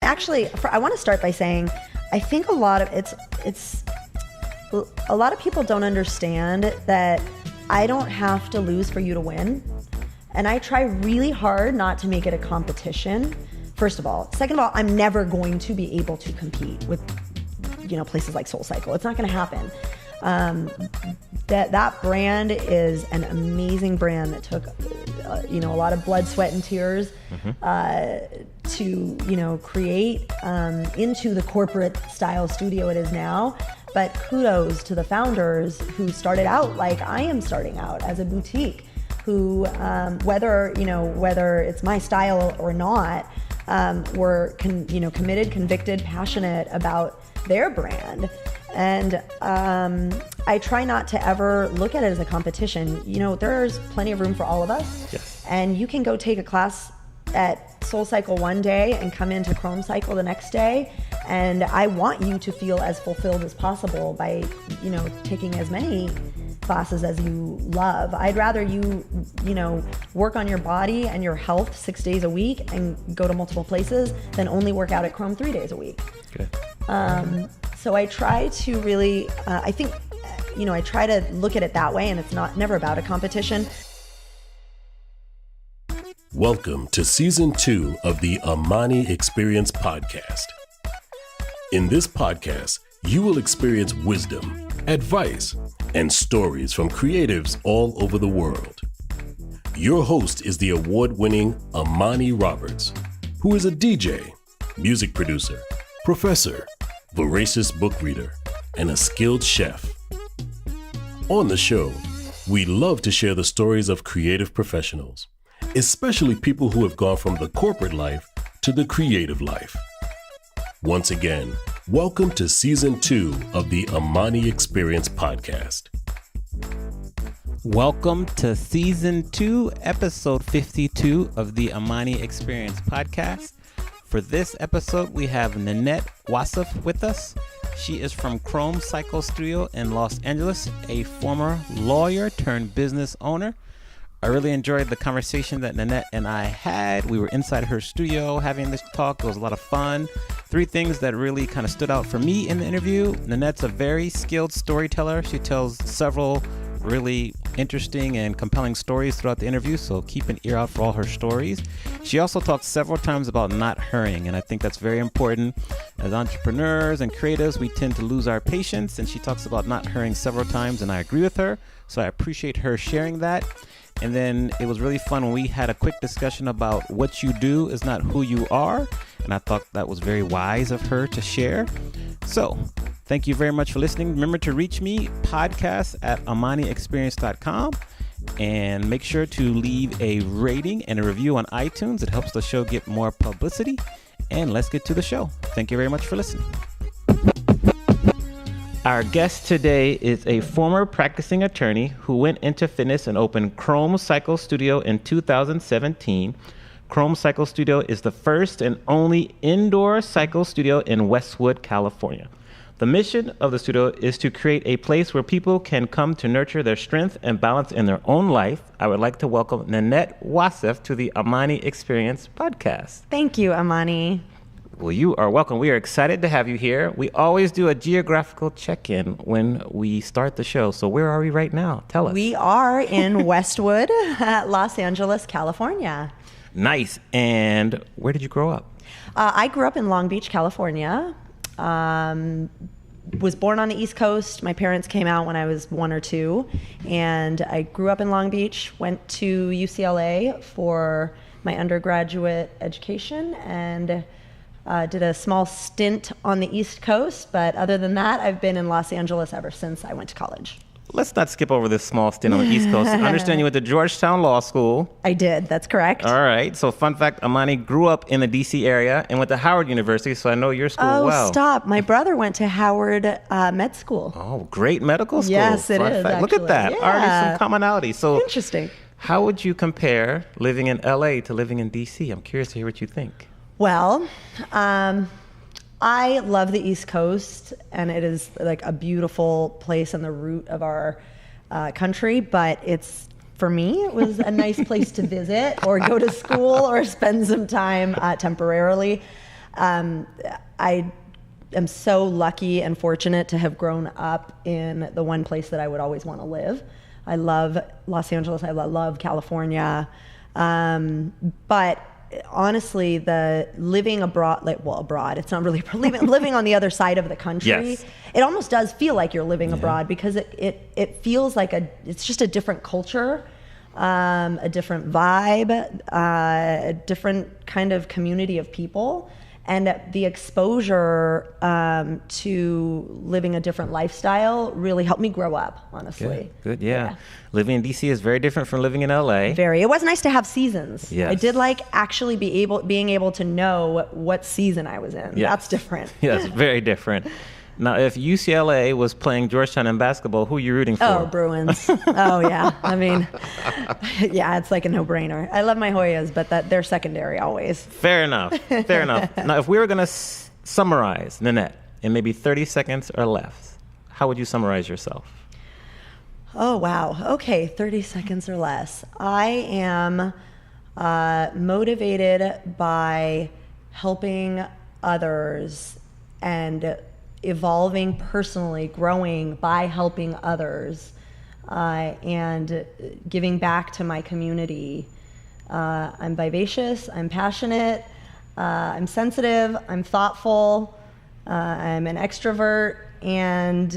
actually, I want to start by saying, I think a lot of people don't understand that I don't have to lose for you to win. And I try really hard not to make it a competition, first of all. Second of all, I'm never going to be able to compete with, places like SoulCycle. It's not going to happen. That brand is an amazing brand that took, a lot of blood, sweat, and tears to, create into the corporate style studio it is now. But kudos to the founders who started out like I am starting out as a boutique, who whether it's my style or not, were committed, convicted, passionate about their brand. And I try not to ever look at it as a competition. There's plenty of room for all of us. Yes. And you can go take a class at SoulCycle one day and come into Chrome Cycle the next day. And I want you to feel as fulfilled as possible by, taking as many classes as you love. I'd rather you, work on your body and your health 6 days a week and go to multiple places than only work out at Chrome 3 days a week. Okay. So I try to really, I try to look at it that way, and it's never about a competition. Welcome to Season 2 of the Amani Experience Podcast. In this podcast, you will experience wisdom, advice, and stories from creatives all over the world. Your host is the award-winning Amani Roberts, who is a DJ, music producer, professor, voracious book reader, and a skilled chef. On the show, we love to share the stories of creative professionals, especially people who have gone from the corporate life to the creative life. Once again, welcome to Season 2 of the Amani Experience Podcast. Welcome to Season 2, Episode 52 of the Amani Experience Podcast. For this episode, we have Ninette Wassef with us. She is from Chrome Cycle Studio in Los Angeles, a former lawyer turned business owner. I really enjoyed the conversation that Ninette and I had. We were inside her studio having this talk. It was a lot of fun. 3 things that really kind of stood out for me in the interview. Ninette's a very skilled storyteller. She tells several really interesting and compelling stories throughout the interview, so keep an ear out for all her stories. She also talks several times about not hurrying, and I think that's very important. As entrepreneurs and creatives, we tend to lose our patience, and she talks about not hurrying several times, and I agree with her, so I appreciate her sharing that. And then it was really fun when we had a quick discussion about what you do is not who you are, and I thought that was very wise of her to share. So thank you very much for listening. Remember to reach me, podcast@amaniexperience.com, and make sure to leave a rating and a review on iTunes. It helps the show get more publicity. And let's get to the show. Thank you very much for listening. Our guest today is a former practicing attorney who went into fitness and opened Chrome Cycle Studio in 2017. Chrome Cycle Studio is the first and only indoor cycle studio in Westwood, California. The mission of the studio is to create a place where people can come to nurture their strength and balance in their own life. I would like to welcome Ninette Wassef to the Amani Experience Podcast. Thank you, Amani. Well, you are welcome. We are excited to have you here. We always do a geographical check-in when we start the show. So where are we right now? Tell us. We are in Westwood, Los Angeles, California. Nice. And where did you grow up? I grew up in Long Beach, California. Was born on the East Coast. My parents came out when I was 1 or 2. And I grew up in Long Beach, went to UCLA for my undergraduate education, and did a small stint on the East Coast, but other than that, I've been in Los Angeles ever since I went to college. Let's not skip over this small stint on the East Coast. I understand you went to Georgetown Law School. I did, that's correct. All right, so fun fact, Amani grew up in the D.C. area and went to Howard University, so I know your school well. Oh, stop. My brother went to Howard Med School. Oh, great medical school. Yes, it fun is, fact. Look at that, Yeah. already some commonality. So interesting. How would you compare living in L.A. to living in D.C.? I'm curious to hear what you think. Well, I love the East Coast, and it is like a beautiful place on the root of our country, but for me, it was a nice place to visit or go to school or spend some time temporarily. I am so lucky and fortunate to have grown up in the one place that I would always want to live. I love Los Angeles. I love California. But honestly, the living abroad, abroad, it's not really living on the other side of the country. Yes. It almost does feel like you're living abroad because it feels like it's just a different culture, a different vibe, a different kind of community of people. And the exposure to living a different lifestyle really helped me grow up, honestly. Good, yeah. Living in DC is very different from living in LA. Very. It was nice to have seasons. Yes. I did like actually being able to know what season I was in. Yes. That's different. Yes, very different. Now, if UCLA was playing Georgetown in basketball, who are you rooting for? Oh, Bruins. Oh, yeah. I mean, yeah, it's like a no-brainer. I love my Hoyas, but they're secondary always. Fair enough. Fair enough. Now, if we were going to summarize Ninette in maybe 30 seconds or less, how would you summarize yourself? Oh, wow. Okay, 30 seconds or less. I am motivated by helping others and evolving personally, growing by helping others, and giving back to my community. I'm vivacious, I'm passionate, I'm sensitive, I'm thoughtful, I'm an extrovert, and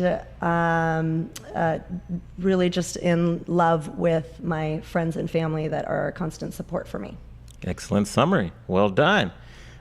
really just in love with my friends and family that are a constant support for me. Excellent summary. Well done.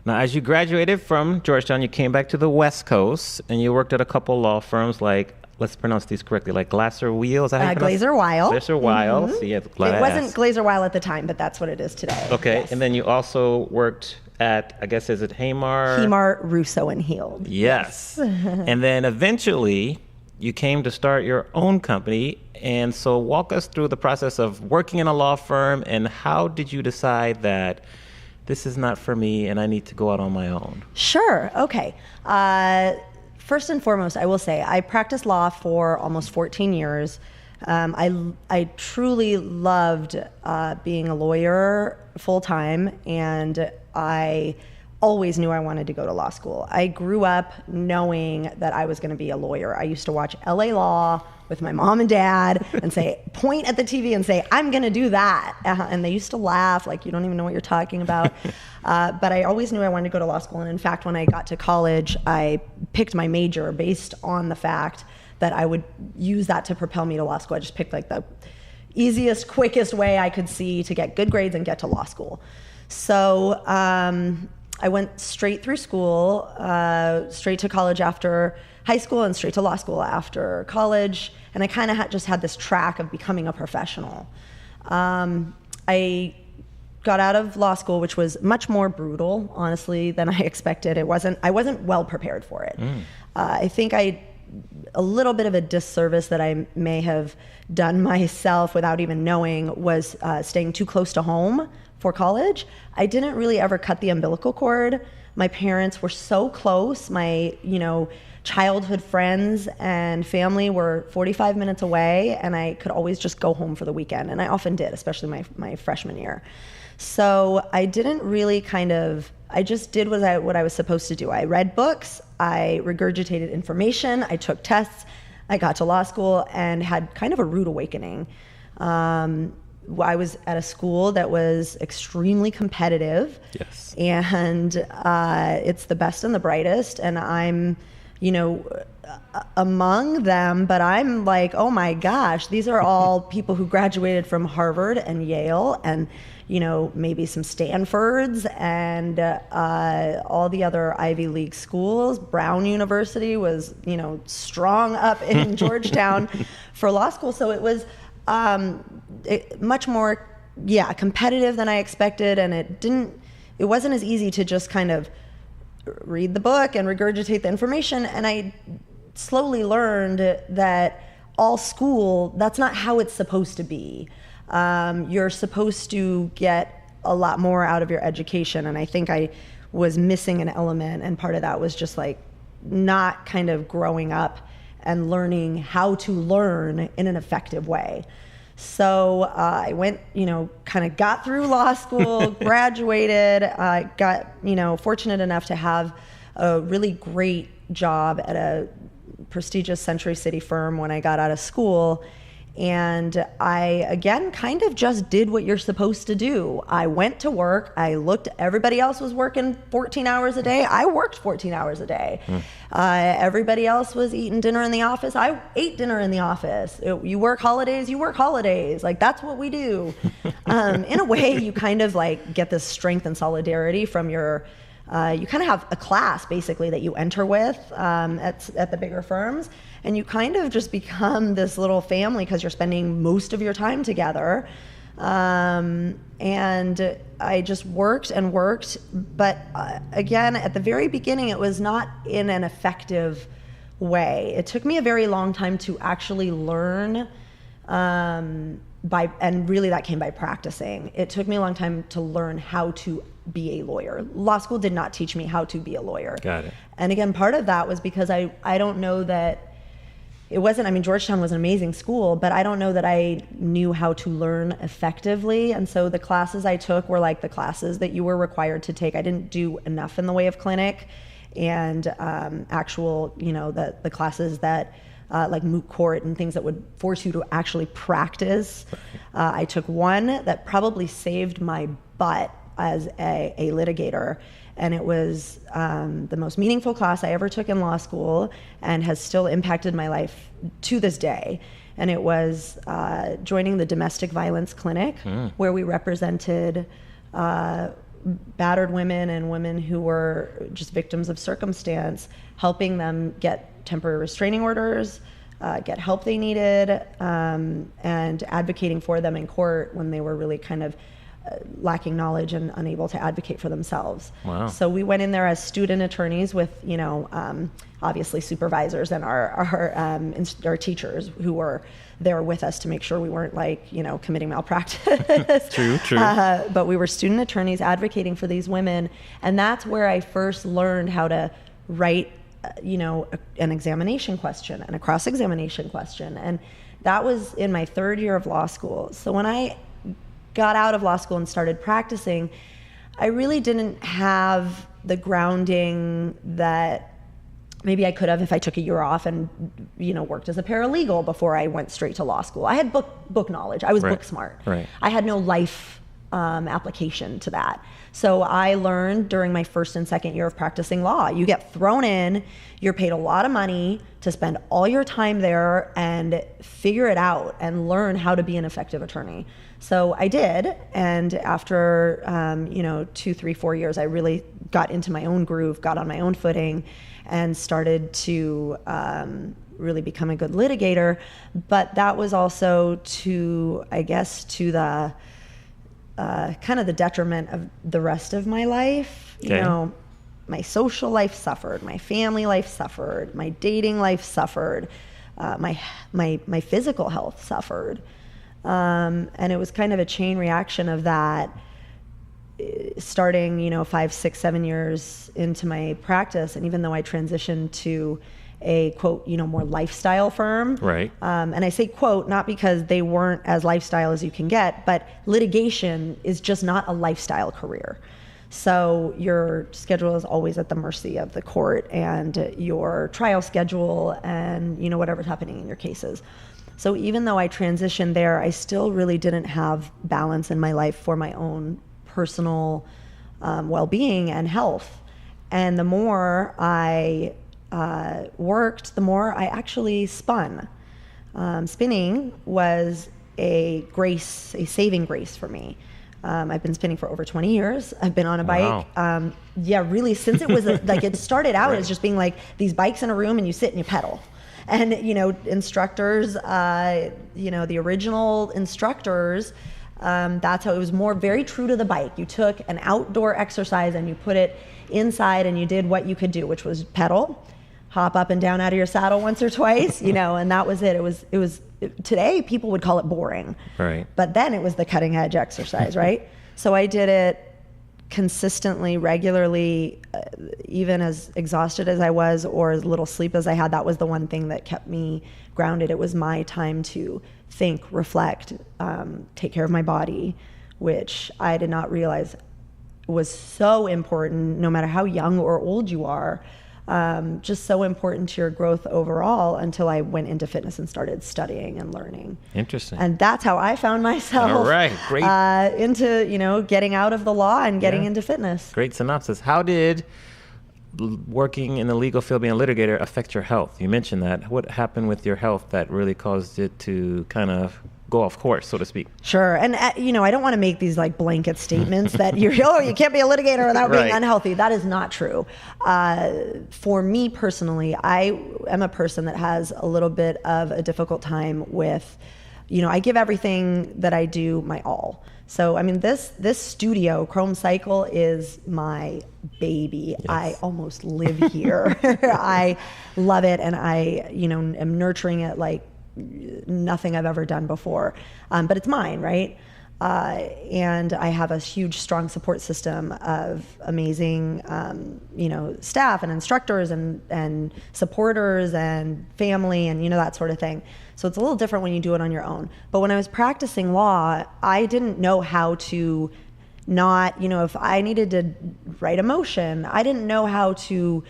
Now, as you graduated from Georgetown, you came back to the West Coast, and you worked at a couple law firms like, let's pronounce these correctly, like Glaser Weil. Is that how you pronounce it? Glaser Weil. Glaser Weil. Mm-hmm. So yeah, it wasn't Glaser Weil at the time, but that's what it is today. Okay, Yes. and then you also worked at, I guess, is it Hamar? Hamar, Russo, and Heald. Yes. And then eventually, you came to start your own company. And so walk us through the process of working in a law firm, and how did you decide that this is not for me and I need to go out on my own? Sure. Okay. First and foremost, I will say I practiced law for almost 14 years. I truly loved being a lawyer full time, and I always knew I wanted to go to law school. I grew up knowing that I was going to be a lawyer. I used to watch LA Law with my mom and dad and point at the TV and say, I'm going to do that. And they used to laugh, like, you don't even know what you're talking about. But I always knew I wanted to go to law school. And in fact, when I got to college, I picked my major based on the fact that I would use that to propel me to law school. I just picked like the easiest, quickest way I could see to get good grades and get to law school. So I went straight through school, straight to college after high school and straight to law school after college. And I kind of just had this track of becoming a professional. I got out of law school, which was much more brutal, honestly, than I expected. I wasn't well prepared for it. I think a little bit of a disservice that I may have done myself without even knowing was staying too close to home for college. I didn't really ever cut the umbilical cord. My parents were so close. My, childhood friends and family were 45 minutes away, and I could always just go home for the weekend. And I often did, especially my freshman year. So I didn't really I just did what I was supposed to do. I read books, I regurgitated information, I took tests, I got to law school and had kind of a rude awakening. I was at a school that was extremely competitive. Yes. And it's the best and the brightest, and I'm among them, but I'm like, oh my gosh, these are all people who graduated from Harvard and Yale and, maybe some Stanfords and all the other Ivy League schools. Brown University was, strong up in Georgetown for law school. So it was much more, competitive than I expected. And it wasn't as easy to just kind of read the book and regurgitate the information. And I slowly learned that all school, that's not how it's supposed to be. You're supposed to get a lot more out of your education. And I think I was missing an element. And part of that was just like not kind of growing up and learning how to learn in an effective way. So I went, kind of got through law school, graduated, got, fortunate enough to have a really great job at a prestigious Century City firm when I got out of school. And I, again, kind of just did what you're supposed to do. I went to work. I looked, everybody else was working 14 hours a day. I worked 14 hours a day. Everybody else was eating dinner in the office. I ate dinner in the office. You work holidays, you work holidays. Like, that's what we do. In a way, you kind of like get this strength and solidarity from your, you kind of have a class basically that you enter with at the bigger firms. And you kind of just become this little family because you're spending most of your time together. And I just worked and worked. But again, at the very beginning, it was not in an effective way. It took me a very long time to actually learn and really that came by practicing. It took me a long time to learn how to be a lawyer. Law school did not teach me how to be a lawyer. Got it. And again, part of that was because I don't know that it wasn't, Georgetown was an amazing school, but I don't know that I knew how to learn effectively. And so the classes I took were like the classes that you were required to take. I didn't do enough in the way of clinic and actual, the classes that like moot court and things that would force you to actually practice. I took one that probably saved my butt as a litigator. And it was the most meaningful class I ever took in law school and has still impacted my life to this day. And it was joining the domestic violence clinic where we represented battered women and women who were just victims of circumstance, helping them get temporary restraining orders, get help they needed, and advocating for them in court when they were really kind of lacking knowledge and unable to advocate for themselves. Wow. So we went in there as student attorneys with, obviously supervisors and our teachers who were there with us to make sure we weren't committing malpractice. True. But we were student attorneys advocating for these women. And that's where I first learned how to write, an examination question and a cross-examination question. And that was in my third year of law school. So when I got out of law school and started practicing, I really didn't have the grounding that maybe I could have if I took a year off and, worked as a paralegal before I went straight to law school. I had book knowledge. I was book smart. Right. I had no life application to that. So I learned during my first and second year of practicing law. You get thrown in, you're paid a lot of money to spend all your time there and figure it out and learn how to be an effective attorney. So I did, and after 2, 3, 4 years, I really got into my own groove, got on my own footing, and started to really become a good litigator. But that was also to the kind of the detriment of the rest of my life. Okay. My social life suffered, my family life suffered, my dating life suffered, my physical health suffered. And it was kind of a chain reaction of that, starting, 5, 6, 7 years into my practice. And even though I transitioned to a quote, more lifestyle firm. Right. And I say quote, not because they weren't as lifestyle as you can get, but litigation is just not a lifestyle career. So your schedule is always at the mercy of the court and your trial schedule and, whatever's happening in your cases. So even though I transitioned there, I still really didn't have balance in my life for my own personal well-being and health. And the more I worked, the more I actually spun. Spinning was a saving grace for me. I've been spinning for over 20 years. I've been on a bike. Wow. Really, since it was it started out as just being like these bikes in a room and you sit and you pedal. And, instructors, the original instructors, that's how it was very true to the bike. You took an outdoor exercise and you put it inside and you did what you could do, which was pedal, hop up and down out of your saddle once or twice, and that was it. It was today people would call it boring. Right. But then it was the cutting edge exercise, right? So I did it consistently, regularly, even as exhausted as I was or as little sleep as I had, that was the one thing that kept me grounded. It was my time to think, reflect, take care of my body, which I did not realize was so important, no matter how young or old you are. Just so important to your growth overall, until I went into fitness and started studying and learning. Interesting. And that's how I found myself All right, great. Into, getting out of the law and getting into fitness. Great synopsis. How did working in the legal field, being a litigator, affect your health? You mentioned that. What happened with your health that really caused it to kind of go off course, so to speak? Sure. And, I don't want to make these like blanket statements that you can't be a litigator without being unhealthy. That is not true. For me personally, I am a person that has a little bit of a difficult time with, I give everything that I do my all. So, this studio, Chrome Cycle, is my baby. Yes. I almost live here. I love it. And I, am nurturing it like nothing I've ever done before, but it's mine, right? And I have a huge, strong support system of amazing, staff and instructors and supporters and family and, that sort of thing. So it's a little different when you do it on your own. But when I was practicing law, I didn't know how to not, if I needed to write a motion, I didn't know how to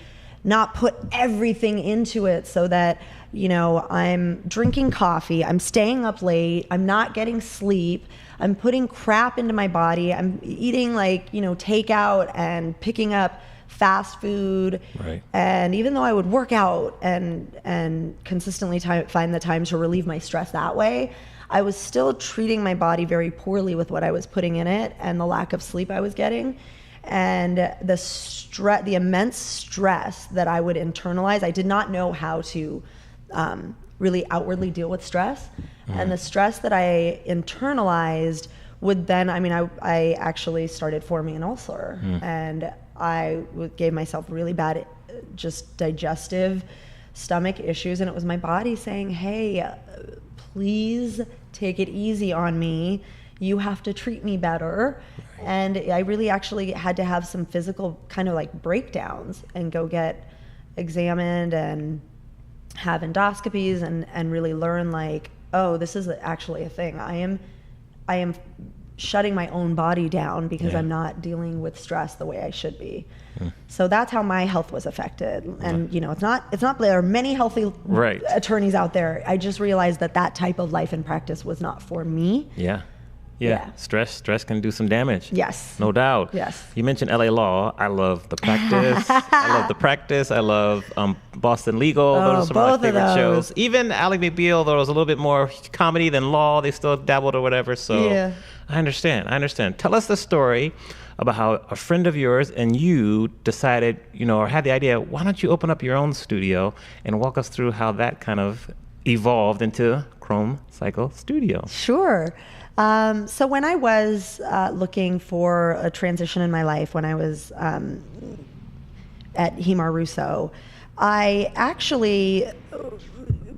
not put everything into it so that, I'm drinking coffee, I'm staying up late, I'm not getting sleep, I'm putting crap into my body, I'm eating takeout and picking up fast food. Right. And even though I would work out and consistently find the time to relieve my stress that way, I was still treating my body very poorly with what I was putting in it and the lack of sleep I was getting. And the immense stress that I would internalize, I did not know how to really outwardly deal with stress. Mm-hmm. And the stress that I internalized would then, I actually started forming an ulcer. Mm. And I gave myself really bad, just digestive stomach issues. And it was my body saying, hey, please take it easy on me. You have to treat me better. Right. And I really actually had to have some physical kind of like breakdowns and go get examined and have endoscopies and really learn this is actually a thing. I am shutting my own body down because I'm not dealing with stress the way I should be. Mm. So that's how my health was affected. And it's not there are many healthy attorneys out there. I just realized that type of life and practice was not for me. Yeah. Stress can do some damage. Yes. No doubt. Yes. You mentioned LA Law. I love the practice. I love Boston Legal. Those are some of my favorite shows. Even Ally McBeal, though it was a little bit more comedy than law, they still dabbled or whatever. So yeah. I understand. Tell us the story about how a friend of yours and you decided, or had the idea, why don't you open up your own studio, and walk us through how that kind of evolved into Chrome Cycle Studio. Sure. So when I was looking for a transition in my life, when I was at Hemar Russo, I actually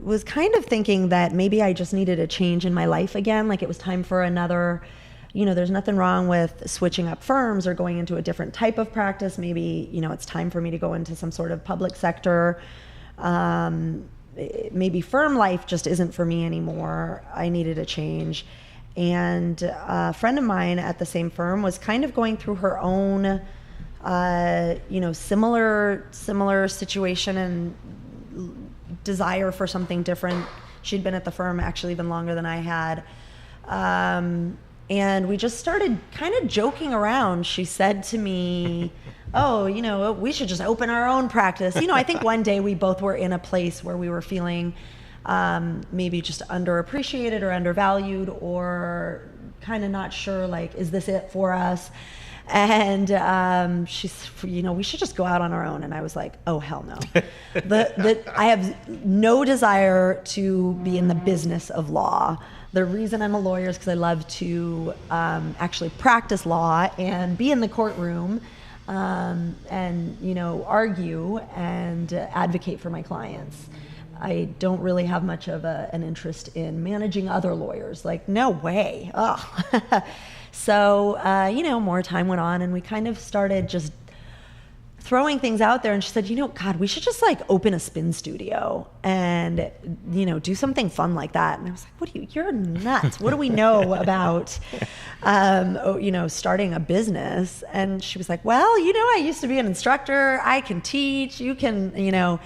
was kind of thinking that maybe I just needed a change in my life again. Like it was time for another, there's nothing wrong with switching up firms or going into a different type of practice. Maybe, it's time for me to go into some sort of public sector. Maybe firm life just isn't for me anymore. I needed a change. And a friend of mine at the same firm was kind of going through her own, similar situation and desire for something different. She'd been at the firm actually even longer than I had. And we just started kind of joking around. She said to me, oh, we should just open our own practice. I think one day we both were in a place where we were feeling maybe just underappreciated or undervalued or kind of not sure, is this it for us? And she's, we should just go out on our own. And I was like, oh, hell no. I have no desire to be in the business of law. The reason I'm a lawyer is because I love to actually practice law and be in the courtroom and, argue and advocate for my clients. I don't really have much of an interest in managing other lawyers. No way. Oh. So, more time went on, and we kind of started just throwing things out there. And she said, God, we should just like open a spin studio and, do something fun like that. And I was like, you're nuts. What do we know about, starting a business? And she was like, well, I used to be an instructor. I can teach. You can,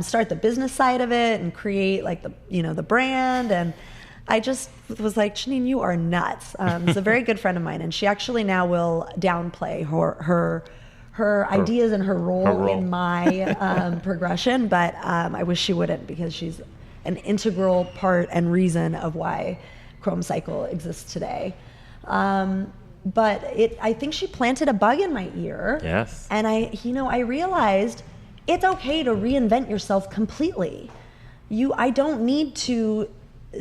start the business side of it and create like the brand. And I just was like, Janine, you are nuts. It's a very good friend of mine. And she actually now will downplay her ideas and her role in my progression, but I wish she wouldn't, because she's an integral part and reason of why Chrome Cycle exists today. But I think she planted a bug in my ear. Yes. And I realized it's okay to reinvent yourself completely. I don't need to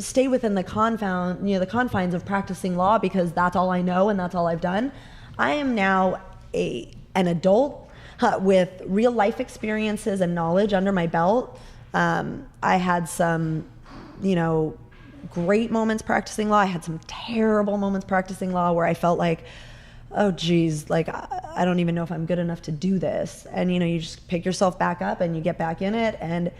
stay within the confines of practicing law, because that's all I know and that's all I've done. I am now an adult with real life experiences and knowledge under my belt. I had some, great moments practicing law. I had some terrible moments practicing law where I felt like, oh geez, like I don't even know if I'm good enough to do this. And you just pick yourself back up and you get back in it. And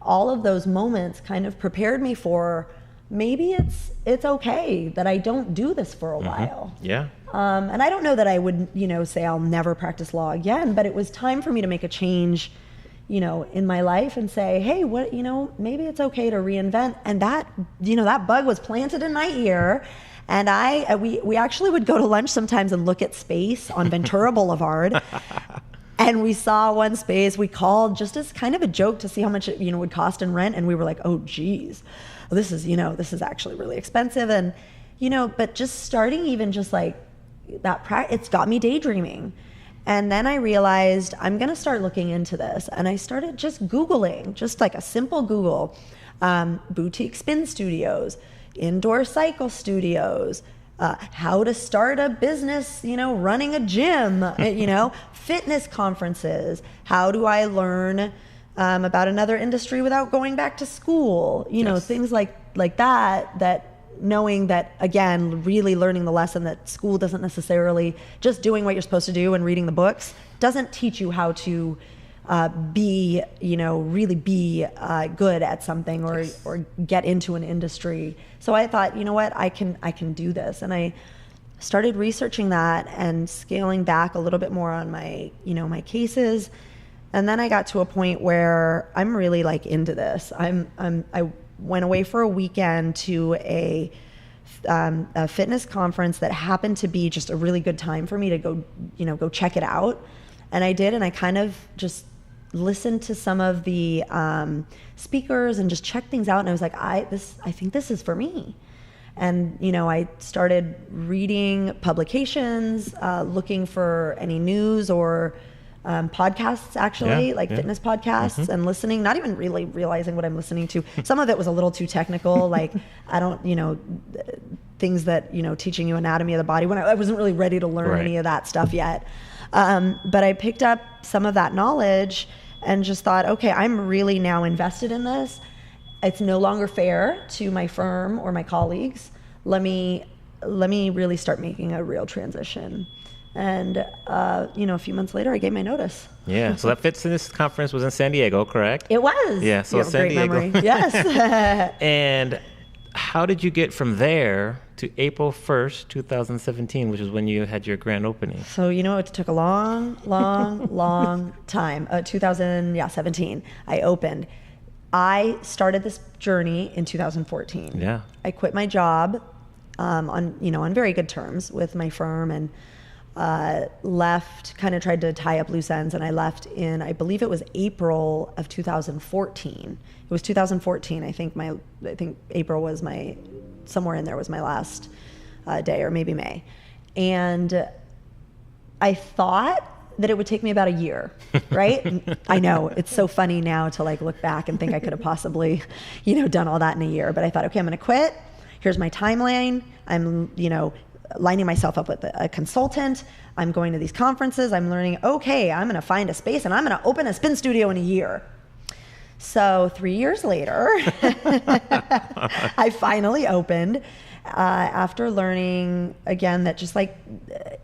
all of those moments kind of prepared me for, maybe it's okay that I don't do this for a while. Yeah. And I don't know that I would, say I'll never practice law again, but it was time for me to make a change, in my life and say, hey, maybe it's okay to reinvent. And that, that bug was planted in my ear. And we actually would go to lunch sometimes and look at space on Ventura Boulevard. And we saw one space we called just as kind of a joke to see how much it, would cost in rent. And we were like, oh, geez, this is actually really expensive. And, but just starting even just like that, it's got me daydreaming. And then I realized I'm going to start looking into this. And I started just Googling, just like a simple Google, boutique spin studios, indoor cycle studios, how to start a business, running a gym, fitness conferences. How do I learn about another industry without going back to school? Yes. Things like that knowing that, again, really learning the lesson that school doesn't necessarily, just doing what you're supposed to do and reading the books doesn't teach you how to really be good at something or get into an industry. So I thought, what, I can do this. And I started researching that and scaling back a little bit more on my, my cases. And then I got to a point where I'm really like into this. I went away for a weekend to a fitness conference that happened to be just a really good time for me to go check it out. And I did, and I kind of just listened to some of the speakers and just checked things out. And I was like, I think this is for me. And, I started reading publications, looking for any news or podcasts, actually, fitness podcasts, and listening, not even really realizing what I'm listening to. Some of it was a little too technical, like I don't, things that, teaching you anatomy of the body when I wasn't really ready to learn any of that stuff yet. But I picked up some of that knowledge and just thought, okay, I'm really now invested in this. It's no longer fair to my firm or my colleagues. Let me really start making a real transition. And, a few months later, I gave my notice. Yeah. So that fitness conference was in San Diego, correct? It was. Yeah. So you have San a great Diego. Memory. Yes. And how did you get from there to April 1st, 2017, which is when you had your grand opening? So, it took a long time. 2017, I opened. I started this journey in 2014. Yeah. I quit my job on very good terms with my firm, and left, kind of tried to tie up loose ends, and I left in, I believe it was April of 2014. It was 2014. I think April was somewhere in there was my last day, or maybe May. And I thought that it would take me about a year, right? I know it's so funny now to like look back and think I could have possibly, done all that in a year. But I thought, okay, I'm going to quit. Here's my timeline. I'm, lining myself up with a consultant. I'm going to these conferences. I'm learning, okay, I'm going to find a space and I'm going to open a spin studio in a year. So 3 years later, I finally opened. after learning again that just like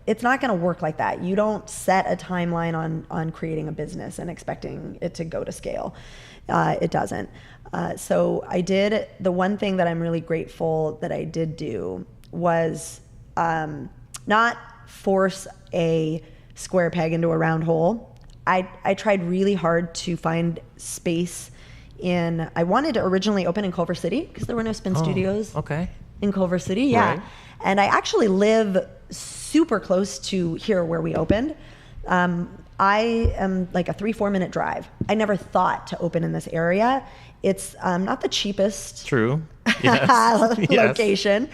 it's not going to work like that. You don't set a timeline on creating a business and expecting it to go to scale. It doesn't. So I did, the one thing that I'm really grateful that I did do was not force a square peg into a round hole. I tried really hard to find space I wanted to originally open in Culver City because there were no spin studios in Culver City. Yeah. Right. And I actually live super close to here where we opened. I am like a 3-4 minute drive. I never thought to open in this area. It's not the cheapest True. Yes. location.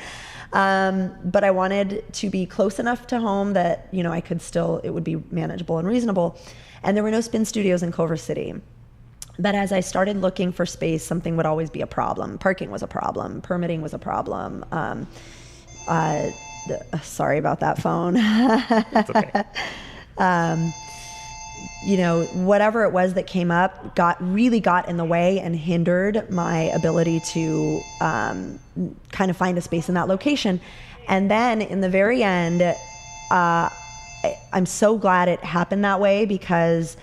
But I wanted to be close enough to home that, I could still, it would be manageable and reasonable. And there were no spin studios in Culver City. But as I started looking for space, something would always be a problem. Parking was a problem. Permitting was a problem. Sorry about that phone. It's okay. Whatever it was that came up really got in the way and hindered my ability to kind of find a space in that location. And then in the very end, I'm so glad it happened that way because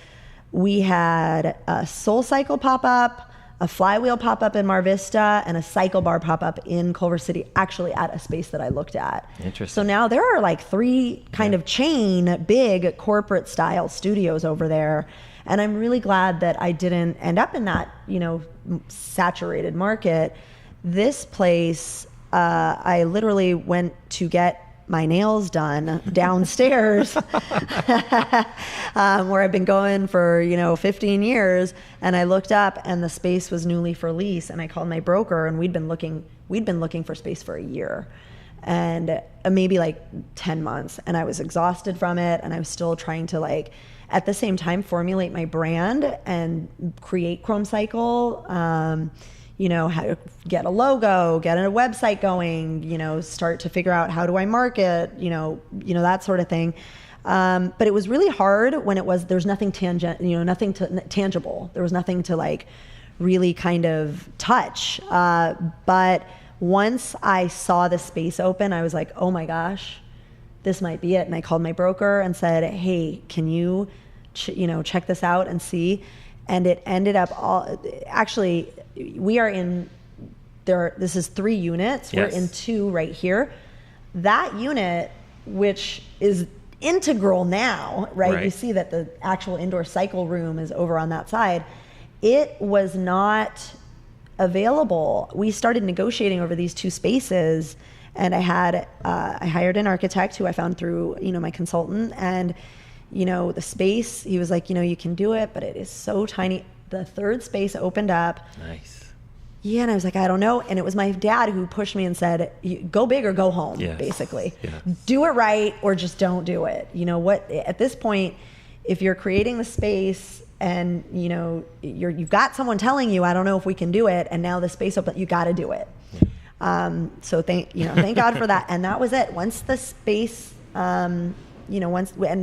we had a Soul Cycle pop-up, a Flywheel pop-up in Mar Vista, and a Cycle Bar pop-up in Culver City, actually at a space that I looked at. Interesting. So now there are like 3 kind of chain, big corporate style studios over there. And I'm really glad that I didn't end up in that, saturated market. This place, I literally went to get my nails done downstairs where I've been going for 15 years, and I looked up and the space was newly for lease, and I called my broker, and we'd been looking for space for a year and maybe like 10 months, and I was exhausted from it, and I was still trying to at the same time formulate my brand and create Chrome Cycle, how to get a logo, get a website going, start to figure out how do I market, that sort of thing. But it was really hard when there's nothing tangible. There was nothing to really kind of touch. But once I saw the space open, I was like, oh my gosh, this might be it. And I called my broker and said, hey, can you, check this out and see? And it ended up actually, we are in this is 3 units. Yes. We're in 2 right here. That unit, which is integral now, right? You see that the actual indoor cycle room is over on that side. It was not available. We started negotiating over these 2 spaces, and I hired an architect who I found through, my consultant, and the space, he was like, you can do it, but it is so tiny. The 3rd space opened up. Nice. Yeah, and I was like, I don't know. And it was my dad who pushed me and said, go big or go home, basically. Yes. Do it right or just don't do it. At this point, if you're creating the space and, you've got someone telling you, I don't know if we can do it, and now the space open, you got to do it. Yeah. So thank God for that. And that was it. Once the space, and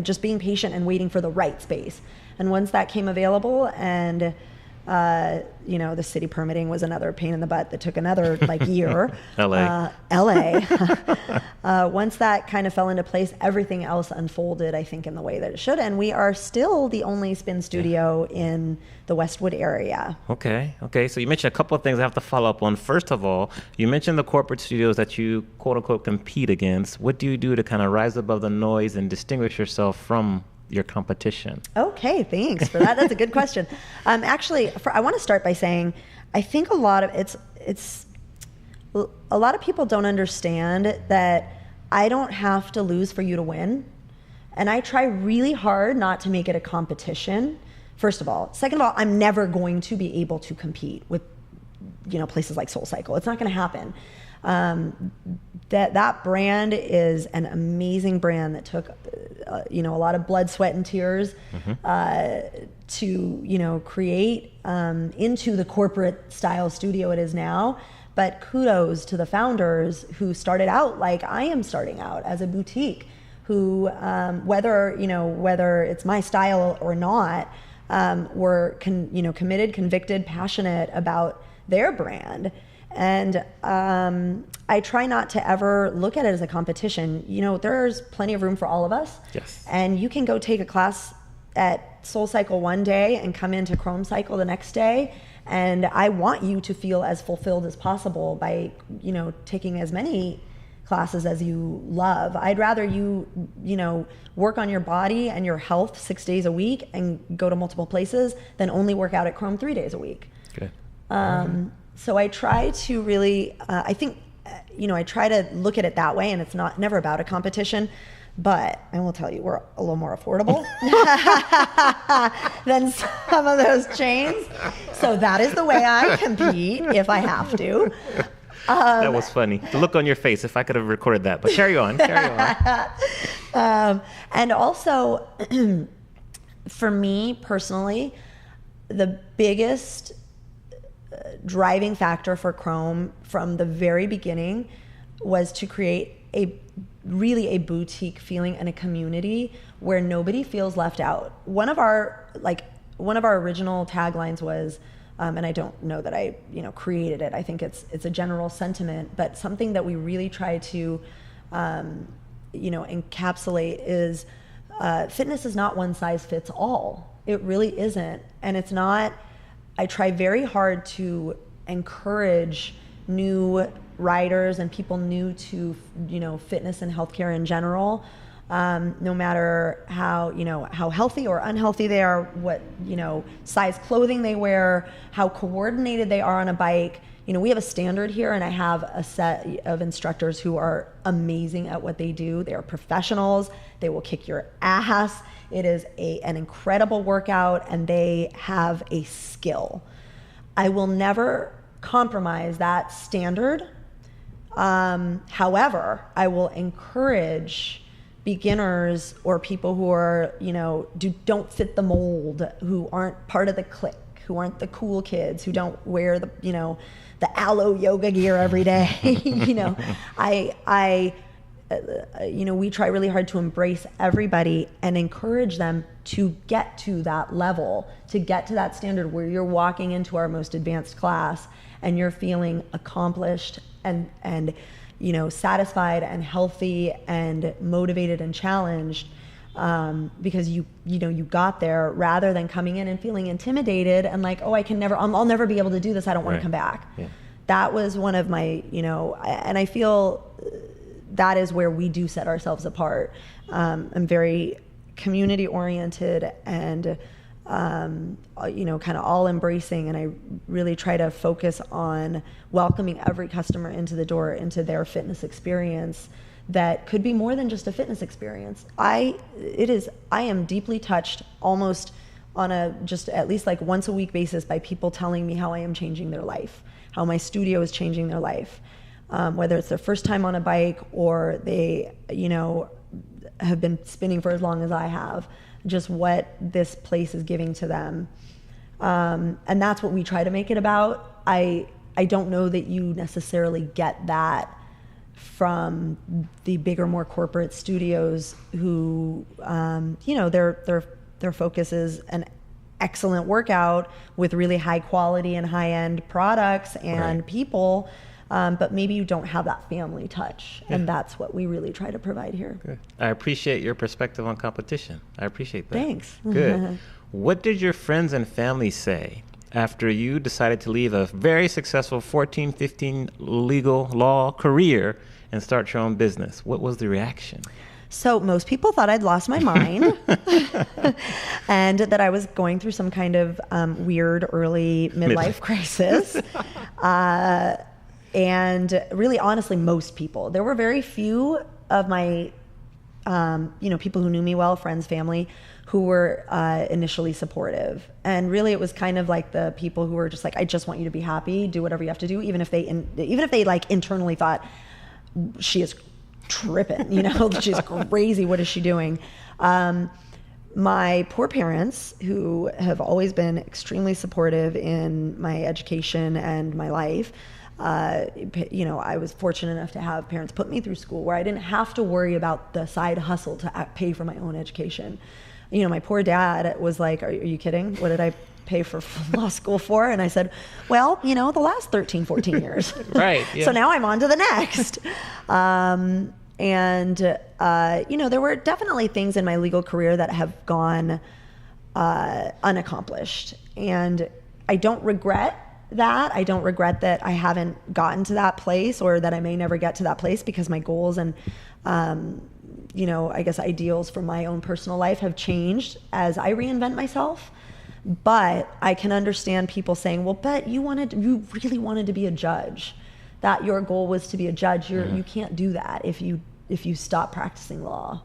just being patient and waiting for the right space. And once that came available, and the city permitting was another pain in the butt that took another year. LA. Once that kind of fell into place, everything else unfolded, I think, in the way that it should. And we are still the only spin studio in the Westwood area. Okay. So you mentioned a couple of things I have to follow up on. First of all, you mentioned the corporate studios that you quote unquote compete against. What do you do to kind of rise above the noise and distinguish yourself from your competition? Okay, thanks for that. That's a good question. Actually, I want to start by saying, I think a lot of people don't understand that I don't have to lose for you to win. And I try really hard not to make it a competition, first of all. Second of all, I'm never going to be able to compete with, places like Soul Cycle. It's not going to happen. That brand is an amazing brand that took, a lot of blood, sweat, and tears to, create into the corporate style studio it is now. But kudos to the founders who started out like I am starting out, as a boutique, who whether it's my style or not, were committed, convicted, passionate about their brand. And I try not to ever look at it as a competition. You know, there's plenty of room for all of us. Yes. And you can go take a class at Soul Cycle one day and come into Chrome Cycle the next day. And I want you to feel as fulfilled as possible by, you know, taking as many classes as you love. I'd rather you know, work on your body and your health 6 days a week and go to multiple places than only work out at Chrome 3 days a week. Good. So I try to really, I think, you know, I try to look at it that way, and it's never about a competition. But I will tell you, we're a little more affordable than some of those chains. So that is the way I compete if I have to. That was funny. The look on your face, if I could have recorded that. But carry on. And also, for me personally, the biggest driving factor for Chrome from the very beginning was to create a boutique feeling and a community where nobody feels left out. One of our original taglines was, and I don't know that I, you know, created it. I think it's a general sentiment, but something that we really try to, you know, encapsulate is fitness is not one size fits all. It really isn't, and it's not. I try very hard to encourage new riders and people new to, you know, fitness and healthcare in general, no matter how, you know, how healthy or unhealthy they are, what, you know, size clothing they wear, how coordinated they are on a bike. You know, we have a standard here, and I have a set of instructors who are amazing at what they do. They are professionals. They will kick your ass. It is an incredible workout, and they have a skill. I will never compromise that standard. However, I will encourage beginners or people who are, you know, don't fit the mold, who aren't part of the clique, who aren't the cool kids, who don't wear the, you know, the aloe yoga gear every day. You know, you know, we try really hard to embrace everybody and encourage them to get to that level, to get to that standard where you're walking into our most advanced class and you're feeling accomplished and you know, satisfied and healthy and motivated and challenged, because you know, you got there, rather than coming in and feeling intimidated and like, oh, I'll never be able to do this. I don't want to come back. Yeah. That was one of my, you know, and I feel that is where we do set ourselves apart. I'm very community oriented and, you know, kind of all embracing. And I really try to focus on welcoming every customer into the door, into their fitness experience that could be more than just a fitness experience. I am deeply touched almost on just at least like once a week basis by people telling me how I am changing their life, how my studio is changing their life. Whether it's their first time on a bike or they, you know, have been spinning for as long as I have, just what this place is giving to them. And that's what we try to make it about. I don't know that you necessarily get that from the bigger, more corporate studios who, you know, their focus is an excellent workout with really high quality and high-end products and people. But maybe you don't have that family touch, and that's what we really try to provide here. Good. I appreciate your perspective on competition. I appreciate that. Thanks. Good. What did your friends and family say after you decided to leave a very successful 14, 15 legal law career and start your own business? What was the reaction? So most people thought I'd lost my mind and that I was going through some kind of weird early midlife crisis. And really, honestly, most people. There were very few of my, you know, people who knew me well, friends, family, who were initially supportive. And really, it was kind of like the people who were just like, I just want you to be happy, do whatever you have to do, even if they like internally thought, she is tripping, you know, she's crazy, what is she doing? My poor parents, who have always been extremely supportive in my education and my life, you know, I was fortunate enough to have parents put me through school where I didn't have to worry about the side hustle to pay for my own education. You know, my poor dad was like, are you kidding? What did I pay for law school for. And I said, well, the last 13, 14 years. Right. Yeah. So now I'm on to the next. There were definitely things in my legal career that have gone unaccomplished. And I don't regret that. I don't regret that I haven't gotten to that place, or that I may never get to that place, because my goals and, I guess ideals for my own personal life have changed as I reinvent myself. But I can understand people saying, well, but you really wanted to be a judge, that your goal was to be a judge. You can't do that if you stop practicing law.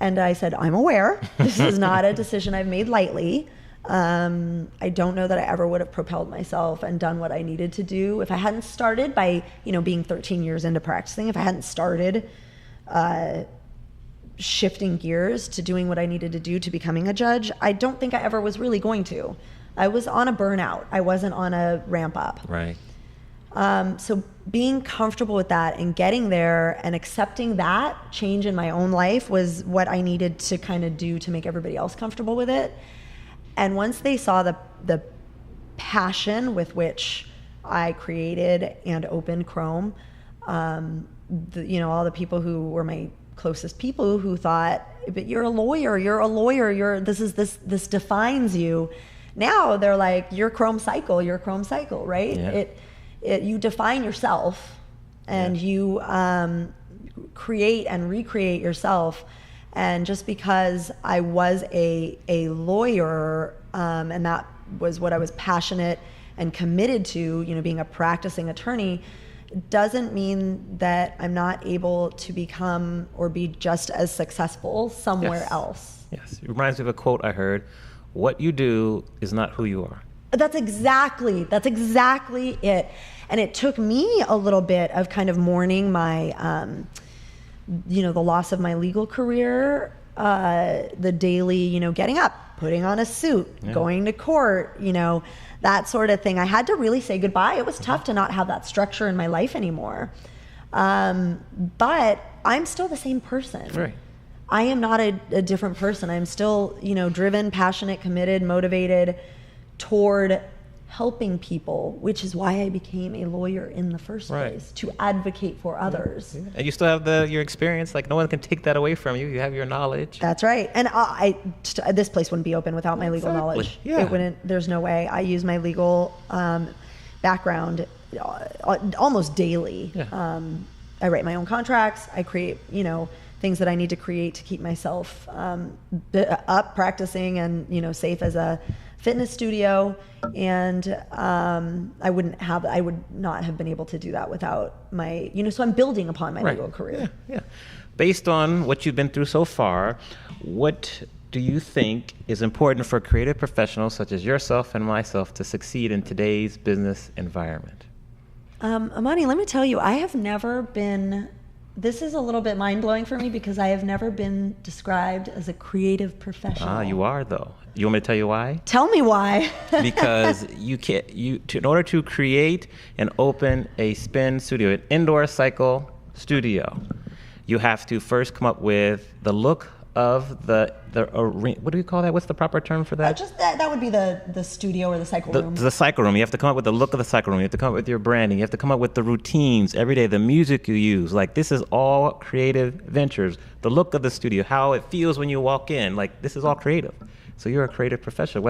And I said, I'm aware. This is not a decision I've made lightly. I don't know that I ever would have propelled myself and done what I needed to do if I hadn't started by, being 13 years into practicing, if I hadn't started shifting gears to doing what I needed to do to becoming a judge. I don't think I ever was really going to. I was on a burnout. I wasn't on a ramp up. Right. So being comfortable with that and getting there and accepting that change in my own life was what I needed to kind of do to make everybody else comfortable with it. And once they saw the passion with which I created and opened Chrome, all the people who were my closest people who thought, but you're a lawyer, this defines you. Now they're like, you're Chrome Cycle, right? Yeah. You define yourself, and you create and recreate yourself. And just because I was a lawyer, and that was what I was passionate and committed to, being a practicing attorney, doesn't mean that I'm not able to become or be just as successful somewhere else. Yes. It reminds me of a quote I heard: what you do is not who you are. That's exactly it. And it took me a little bit of kind of mourning my, the loss of my legal career, the daily, getting up, putting on a suit, going to court, that sort of thing. I had to really say goodbye. It was tough to not have that structure in my life anymore. But I'm still the same person. Right. I am not a different person. I'm still, driven, passionate, committed, motivated toward helping people, which is why I became a lawyer in the first place, to advocate for others. Yeah. And you still have your experience. Like, no one can take that away from you. You have your knowledge. That's right. And this place wouldn't be open without my legal knowledge. Yeah. It wouldn't. There's no way. I use my legal background almost daily. Yeah. I write my own contracts. I create, things that I need to create to keep myself up, practicing, and safe as a fitness studio. And I would not have been able to do that without my, so I'm building upon my legal career. Yeah. Based on what you've been through so far, what do you think is important for creative professionals such as yourself and myself to succeed in today's business environment? Amani, let me tell you, I have never been, this is a little bit mind-blowing for me, because I have never been described as a creative professional. You are, though. You want me to tell you why? Tell me why. Because in order to create and open a spin studio, an indoor cycle studio, you have to first come up with the look of the what do you call that? What's the proper term for that? Just that would be the studio or the cycle room. The cycle room. You have to come up with the look of the cycle room. You have to come up with your branding. You have to come up with the routines every day, the music you use. Like, this is all creative ventures. The look of the studio, how it feels when you walk in. Like, this is all creative. So you're a creative professional,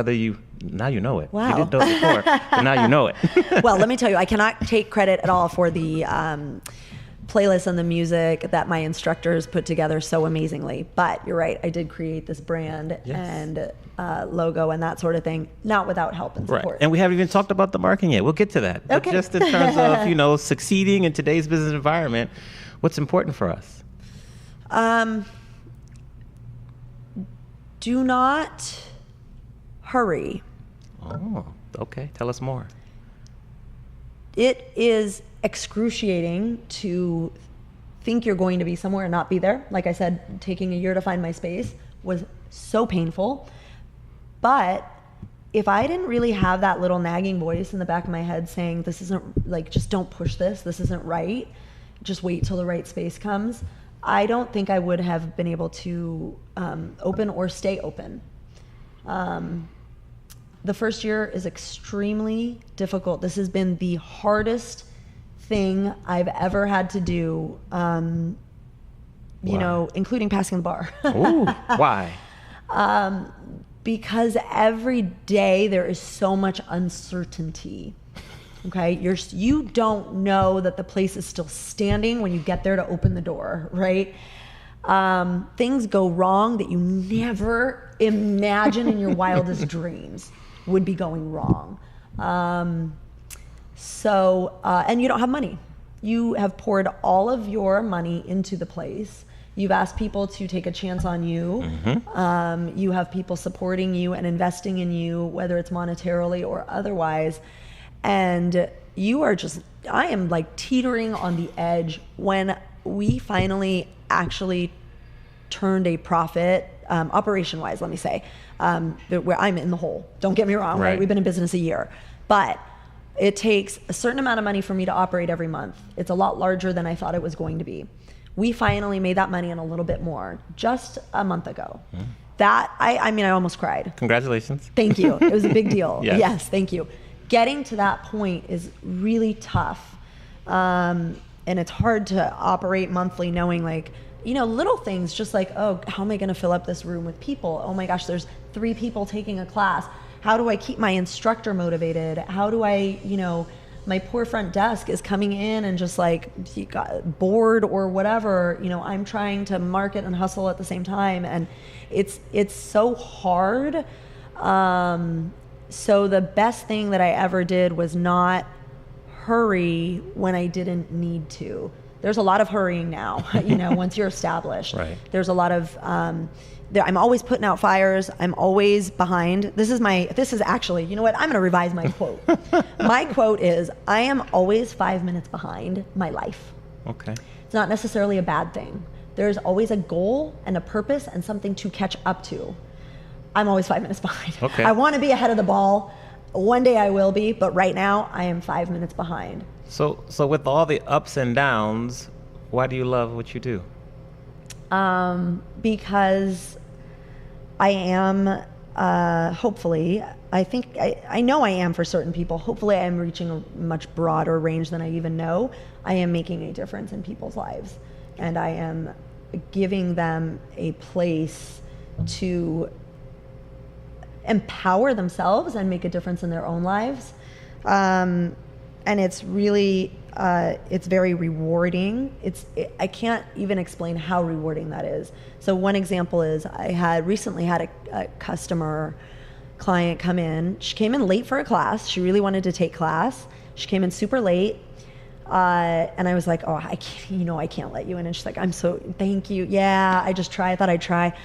now you know it. Wow. You didn't know it before, but now you know it. Well, let me tell you, I cannot take credit at all for the playlist and the music that my instructors put together so amazingly. But you're right, I did create this brand and logo and that sort of thing, not without help and support. Right. And we haven't even talked about the marketing yet. We'll get to that. Okay. But just in terms of, succeeding in today's business environment, what's important for us? Do not hurry. Oh, okay. Tell us more. It is excruciating to think you're going to be somewhere and not be there. Like I said, taking a year to find my space was so painful. But if I didn't really have that little nagging voice in the back of my head saying, this isn't, like, just don't push this isn't right, just wait till the right space comes, I don't think I would have been able to open or stay open. The first year is extremely difficult. This has been the hardest thing I've ever had to do, you know, including passing the bar. Ooh, why? Because every day there is so much uncertainty. Okay, you don't know that the place is still standing when you get there to open the door, right? Things go wrong that you never imagine in your wildest dreams would be going wrong. And you don't have money. You have poured all of your money into the place. You've asked people to take a chance on you. Mm-hmm. You have people supporting you and investing in you, whether it's monetarily or otherwise. And you are I am like teetering on the edge when we finally actually turned a profit, operation-wise, let me say, where I'm in the hole. Don't get me wrong, right? We've been in business a year. But it takes a certain amount of money for me to operate every month. It's a lot larger than I thought it was going to be. We finally made that money and a little bit more just a month ago. Mm. That, I mean, I almost cried. Congratulations. Thank you. It was a big deal. Yes, thank you. Getting to that point is really tough. And it's hard to operate monthly knowing like, you know, little things just like, oh, how am I going to fill up this room with people? Oh my gosh, there's 3 people taking a class. How do I keep my instructor motivated? How do I, you know, my poor front desk is coming in and just like he got bored or whatever, you know, I'm trying to market and hustle at the same time. And it's so hard. So the best thing that I ever did was not hurry when I didn't need to. There's a lot of hurrying now, you know, once you're established. Right. There's a lot of, I'm always putting out fires. I'm always behind. This is actually, you know what? I'm going to revise my quote. My quote is, I am always 5 minutes behind my life. Okay. It's not necessarily a bad thing. There's always a goal and a purpose and something to catch up to. I'm always 5 minutes behind. Okay. I want to be ahead of the ball. One day I will be, but right now I am 5 minutes behind. So with all the ups and downs, why do you love what you do? Because I am, hopefully, I know I am for certain people. Hopefully I am reaching a much broader range than I even know. I am making a difference in people's lives. And I am giving them a place to empower themselves and make a difference in their own lives. And it's really, it's very rewarding. I can't even explain how rewarding that is. So one example is I recently had a client come in. She came in late for a class. She really wanted to take class. She came in super late. And I was like, oh, I can't let you in. And she's like, thank you. Yeah, I thought I'd try.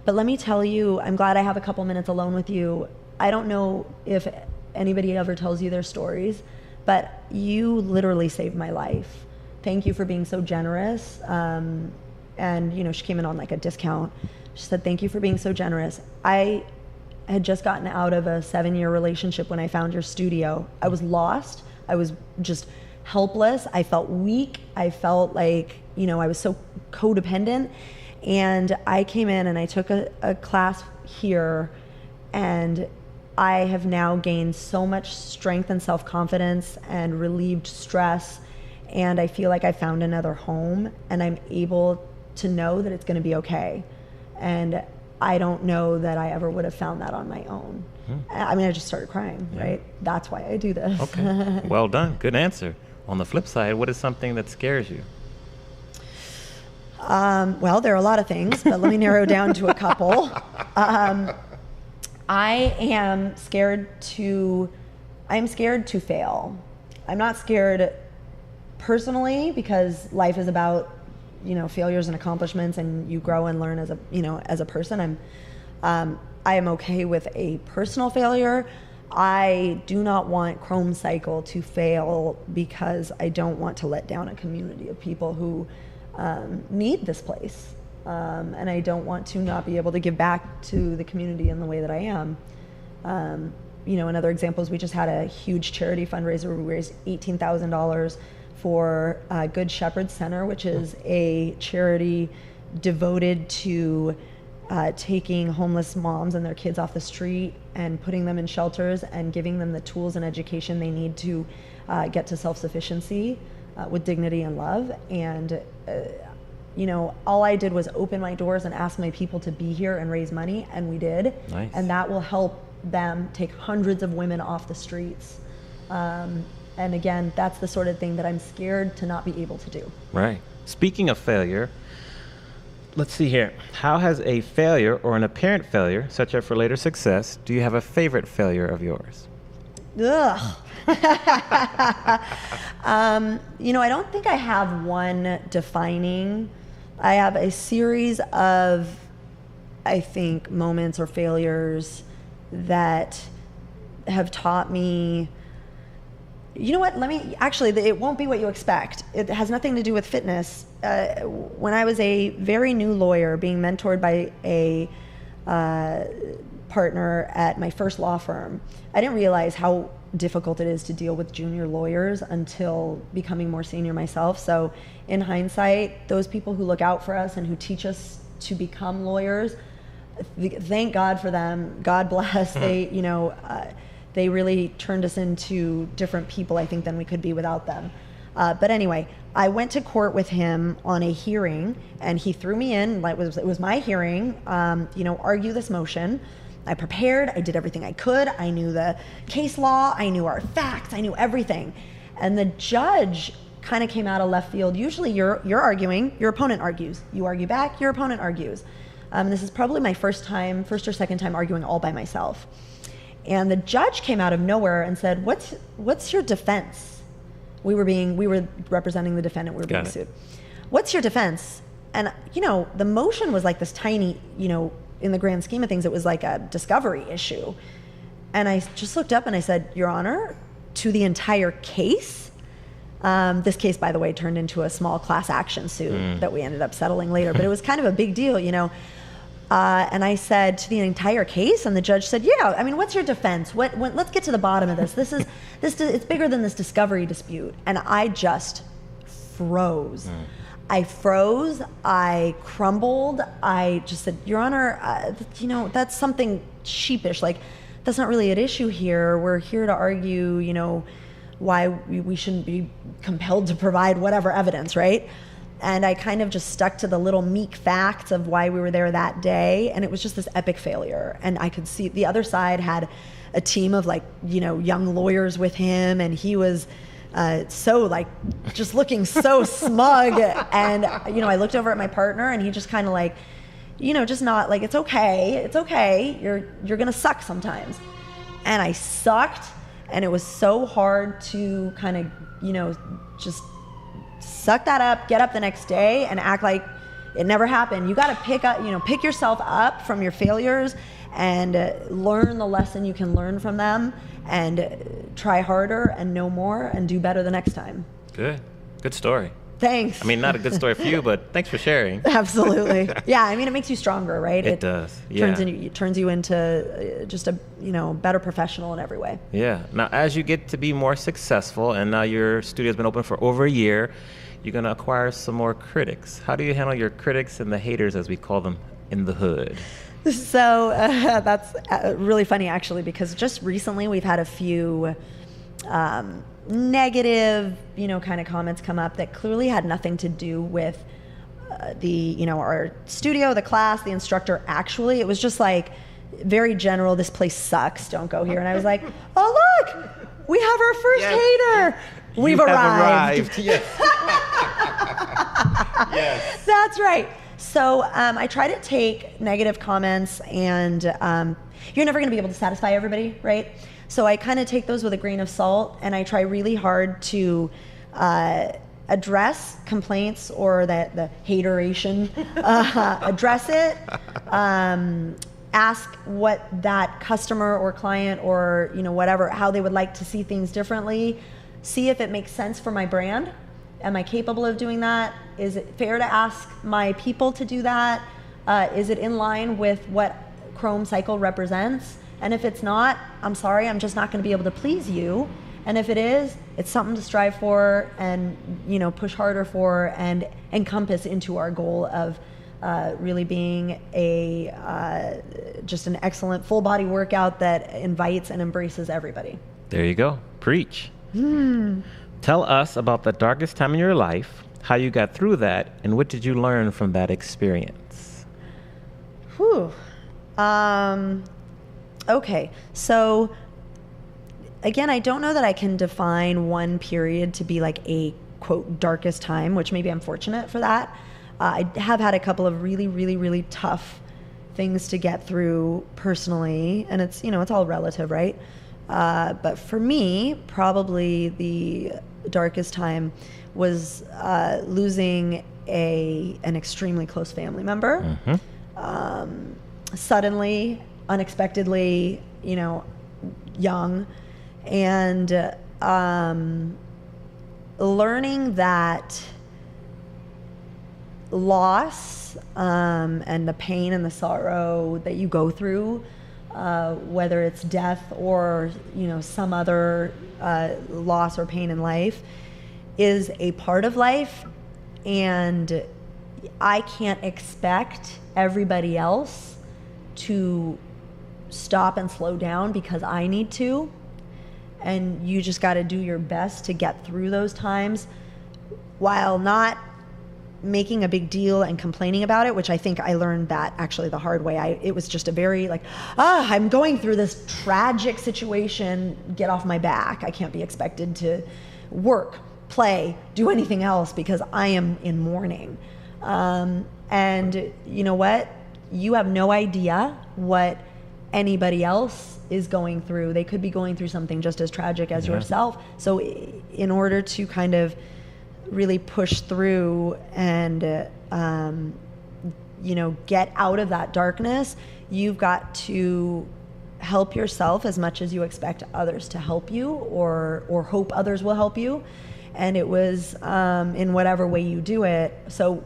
But let me tell you, I'm glad I have a couple minutes alone with you. I don't know if anybody ever tells you their stories, but you literally saved my life. Thank you for being so generous. And, you know, she came in on like a discount. She said, thank you for being so generous. I had just gotten out of a 7-year relationship when I found your studio. I was lost. I was just helpless. I felt weak. I felt like, you know, I was so codependent. And I came in and I took a class here, and I have now gained so much strength and self-confidence and relieved stress. And I feel like I found another home, and I'm able to know that it's going to be okay. And I don't know that I ever would have found that on my own. I mean, I just started crying, right? That's why I do this. Okay. Well done. Good answer. On the flip side, what is something that scares you? Well, there are a lot of things, but let me narrow down to a couple. I am scared to fail. I'm not scared personally, because life is about, you know, failures and accomplishments, and you grow and learn as a person. I am okay with a personal failure. I do not want Chrome Cycle to fail because I don't want to let down a community of people who need this place. And I don't want to not be able to give back to the community in the way that I am. You know, another example is we just had a huge charity fundraiser where we raised $18,000 for Good Shepherd Center, which is a charity devoted to taking homeless moms and their kids off the street and putting them in shelters and giving them the tools and education they need to get to self-sufficiency with dignity and love. And all I did was open my doors and ask my people to be here and raise money, and we did. Nice. And that will help them take hundreds of women off the streets. And again, that's the sort of thing that I'm scared to not be able to do. Right. Speaking of failure, let's see here. How has a failure or an apparent failure set you up for later success? Do you have a favorite failure of yours? Ugh. I don't think I have one defining. I have a series of, I think, moments or failures that have taught me, you know what, it won't be what you expect. It has nothing to do with fitness. When I was a very new lawyer being mentored by a partner at my first law firm, I didn't realize how difficult it is to deal with junior lawyers until becoming more senior myself. So in hindsight, those people who look out for us and who teach us to become lawyers, thank God for them. God bless. They really turned us into different people, I think, than we could be without them. But anyway, I went to court with him on a hearing, and he threw me in. It was my hearing, argue this motion. I prepared, I did everything I could. I knew the case law, I knew our facts, I knew everything. And the judge kind of came out of left field. Usually you're arguing, your opponent argues. You argue back, your opponent argues. This is probably my first or second time arguing all by myself. And the judge came out of nowhere and said, what's your defense? We were representing the defendant, we were being sued. What's your defense? And, the motion was like this tiny, in the grand scheme of things, it was like a discovery issue. And I just looked up and I said, Your Honor, to the entire case? This case, by the way, turned into a small class action suit that we ended up settling later, but it was kind of a big deal, And I said, to the entire case? And the judge said, yeah, what's your defense? Let's get to the bottom of this. It's bigger than this discovery dispute. And I just froze. I froze, I crumbled, I just said, Your Honor, that's something sheepish. Like, that's not really at issue here. We're here to argue, why we shouldn't be compelled to provide whatever evidence, right? And I kind of just stuck to the little meek facts of why we were there that day. And it was just this epic failure. And I could see the other side had a team of young lawyers with him, and he was just looking so smug. And, I looked over at my partner, and he just kind of just not like, it's okay. You're going to suck sometimes. And I sucked, and it was so hard to kind of, just suck that up, get up the next day and act like it never happened. You got to pick yourself up from your failures and learn the lesson you can learn from them, and try harder and know more and do better the next time. Good story. Thanks. Not a good story for you, but thanks for sharing. Absolutely. Yeah, it makes you stronger, right? It does. Yeah. It turns you into just a better professional in every way. Yeah. Now, as you get to be more successful, and now your studio's been open for over a year, you're going to acquire some more critics. How do you handle your critics and the haters, as we call them in the hood? So that's really funny, actually, because just recently we've had a few negative, kind of comments come up that clearly had nothing to do with our studio, the class, the instructor. Actually, it was just like very general. This place sucks. Don't go here. And I was like, oh, look, we have our first hater. We've arrived. Yes. Yes. That's right. So I try to take negative comments, and you're never going to be able to satisfy everybody, right? So I kind of take those with a grain of salt, and I try really hard to address complaints or the hateration, address it, ask what that customer or client or whatever, how they would like to see things differently, see if it makes sense for my brand. Am I capable of doing that? Is it fair to ask my people to do that? Is it in line with what Chrome Cycle represents? And if it's not, I'm sorry, I'm just not going to be able to please you. And if it is, it's something to strive for and push harder for and encompass into our goal of really being just an excellent full body workout that invites and embraces everybody. There you go. Preach. Tell us about the darkest time in your life, how you got through that, and what did you learn from that experience? Whew. Okay. So again, I don't know that I can define one period to be like a quote darkest time, which maybe I'm fortunate for that. I have had a couple of really, really, really tough things to get through personally, and it's, it's all relative, right? But for me, probably the darkest time was losing an extremely close family member. Suddenly, unexpectedly, young, and learning that loss and the pain and the sorrow that you go through, whether it's death or some other loss or pain in life, is a part of life, and I can't expect everybody else to stop and slow down because I need to. And you just got to do your best to get through those times while not making a big deal and complaining about it, which I think I learned that actually the hard way. It was just a very I'm going through this tragic situation, get off my back. I can't be expected to work, play, do anything else because I am in mourning. And you know what? You have no idea what anybody else is going through. They could be going through something just as tragic as yourself. So in order to kind of really push through and get out of that darkness, you've got to help yourself as much as you expect others to help you or hope others will help you. And it was in whatever way you do it. So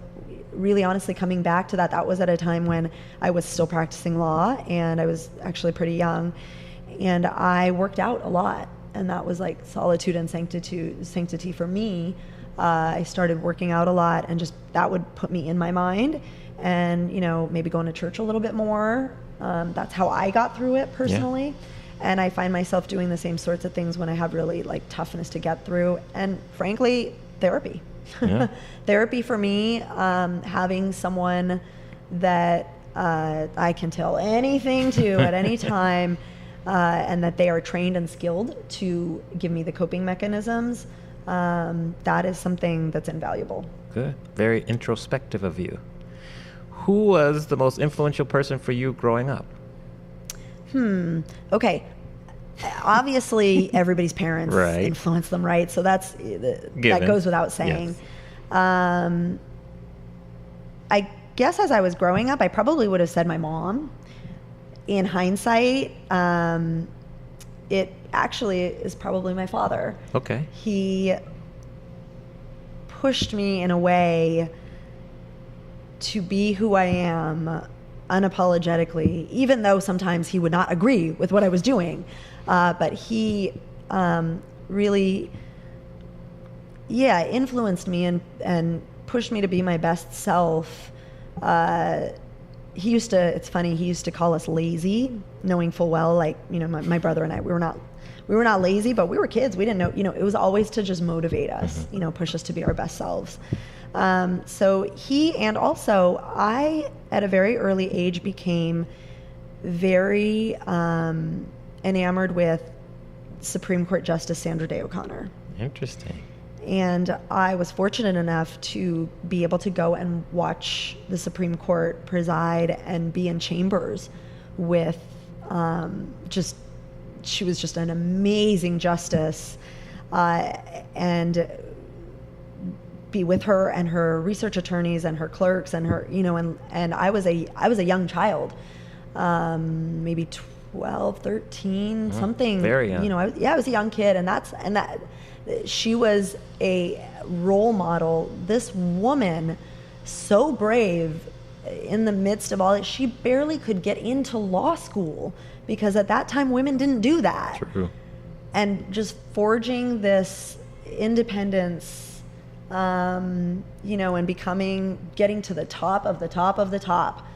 really honestly coming back to that was at a time when I was still practicing law, and I was actually pretty young, and I worked out a lot, and that was like solitude and sanctity for me. I started working out a lot, and just that would put me in my mind, and maybe going to church a little bit more. That's how I got through it personally. And I find myself doing the same sorts of things when I have really toughness to get through, and frankly, therapy. Therapy for me, having someone that I can tell anything to at any time, and that they are trained and skilled to give me the coping mechanisms, that is something that's invaluable. Good. Very introspective of you. Who was the most influential person for you growing up? Okay. Obviously, everybody's parents Right. influence them, right? So that goes without saying. Yes. I guess as I was growing up, I probably would have said my mom. In hindsight, it actually is probably my father. Okay. He pushed me in a way to be who I am unapologetically, even though sometimes he would not agree with what I was doing. But he really, influenced me and pushed me to be my best self. It's funny, he used to call us lazy, knowing full well, my brother and I, we were not lazy, but we were kids. We didn't know, it was always to just motivate us, push us to be our best selves. So he, and also I, at a very early age, became very enamored with Supreme Court Justice Sandra Day O'Connor. Interesting. And I was fortunate enough to be able to go and watch the Supreme Court preside and be in chambers with she was just an amazing justice, and be with her and her research attorneys and her clerks and her, and I was a young child, maybe 12, 13, something. Very young. I was a young kid, and that she was a role model. This woman, so brave in the midst of all that. She barely could get into law school because at that time women didn't do that. True. And just forging this independence and getting to the top of the top of the top.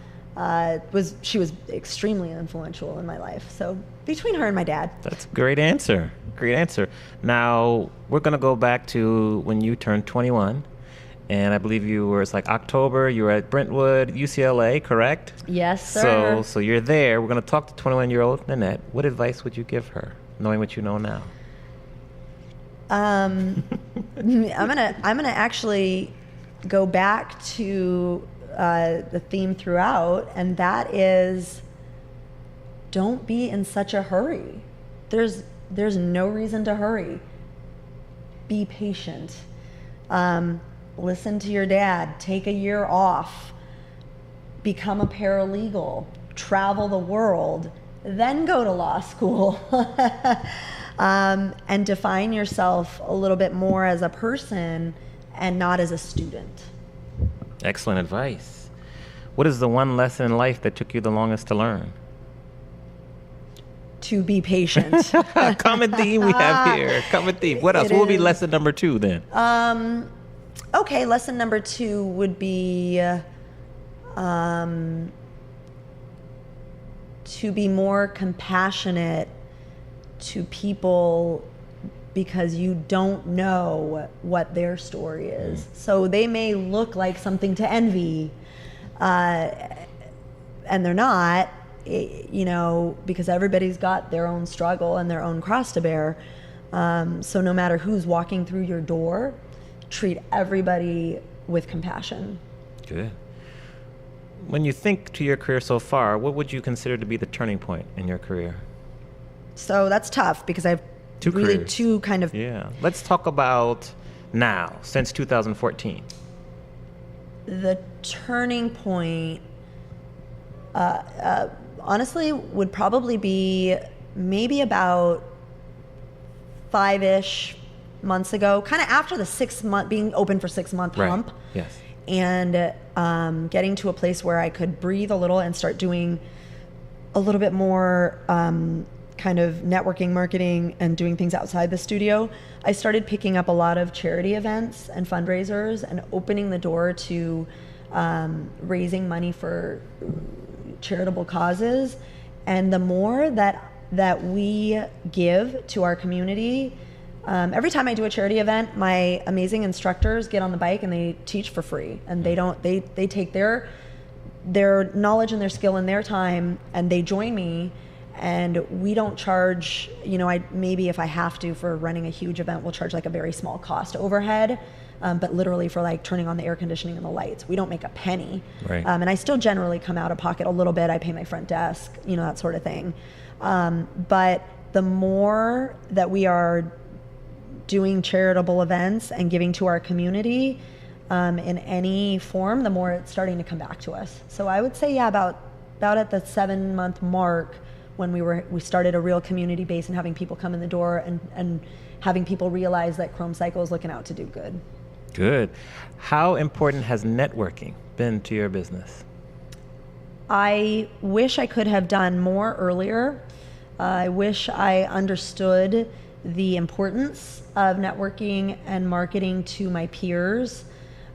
She was extremely influential in my life. So between her and my dad. That's a great answer. Great answer. Now, we're going to go back to when you turned 21. And I believe it's like October. You were at Brentwood, UCLA, correct? Yes, sir. So you're there. We're going to talk to 21-year-old Ninette. What advice would you give her, knowing what you know now? I'm gonna actually go back to the theme throughout, and that is, don't be in such a hurry. There's no reason to hurry. Be patient. Listen to your dad. Take a year off. Become a paralegal. Travel the world. Then go to law school. And define yourself a little bit more as a person and not as a student. Excellent advice. What is the one lesson in life that took you the longest to learn? To be patient. Common theme we have here. Common theme. What else? What would be lesson number 2 then? Okay, lesson number 2 would be to be more compassionate to people, because you don't know what their story is. So they may look like something to envy, and they're not, because everybody's got their own struggle and their own cross to bear. So no matter who's walking through your door, treat everybody with compassion. Good. When you think to your career so far, what would you consider to be the turning point in your career? So that's tough, because I have two kind of... Yeah. Let's talk about now, since 2014. The turning point, honestly, would probably be maybe about 5-ish months ago, kind of after the being open for 6-month hump. Yes. And getting to a place where I could breathe a little and start doing a little bit more kind of networking, marketing, and doing things outside the studio. I started picking up a lot of charity events and fundraisers and opening the door to raising money for charitable causes. And the more that we give to our community, every time I do a charity event, my amazing instructors get on the bike and they teach for free. And they take their knowledge and their skill and their time, and they join me. And we don't charge, maybe if I have to for running a huge event, we'll charge like a very small cost overhead. But literally for like turning on the air conditioning and the lights, we don't make a penny. Right. And I still generally come out of pocket a little bit. I pay my front desk, that sort of thing. But the more that we are doing charitable events and giving to our community in any form, the more it's starting to come back to us. So I would say, about at the 7-month mark, when we started a real community base and having people come in the door and having people realize that Chrome Cycle is looking out to do good. Good. How important has networking been to your business? I wish I could have done more earlier. I wish I understood the importance of networking and marketing to my peers.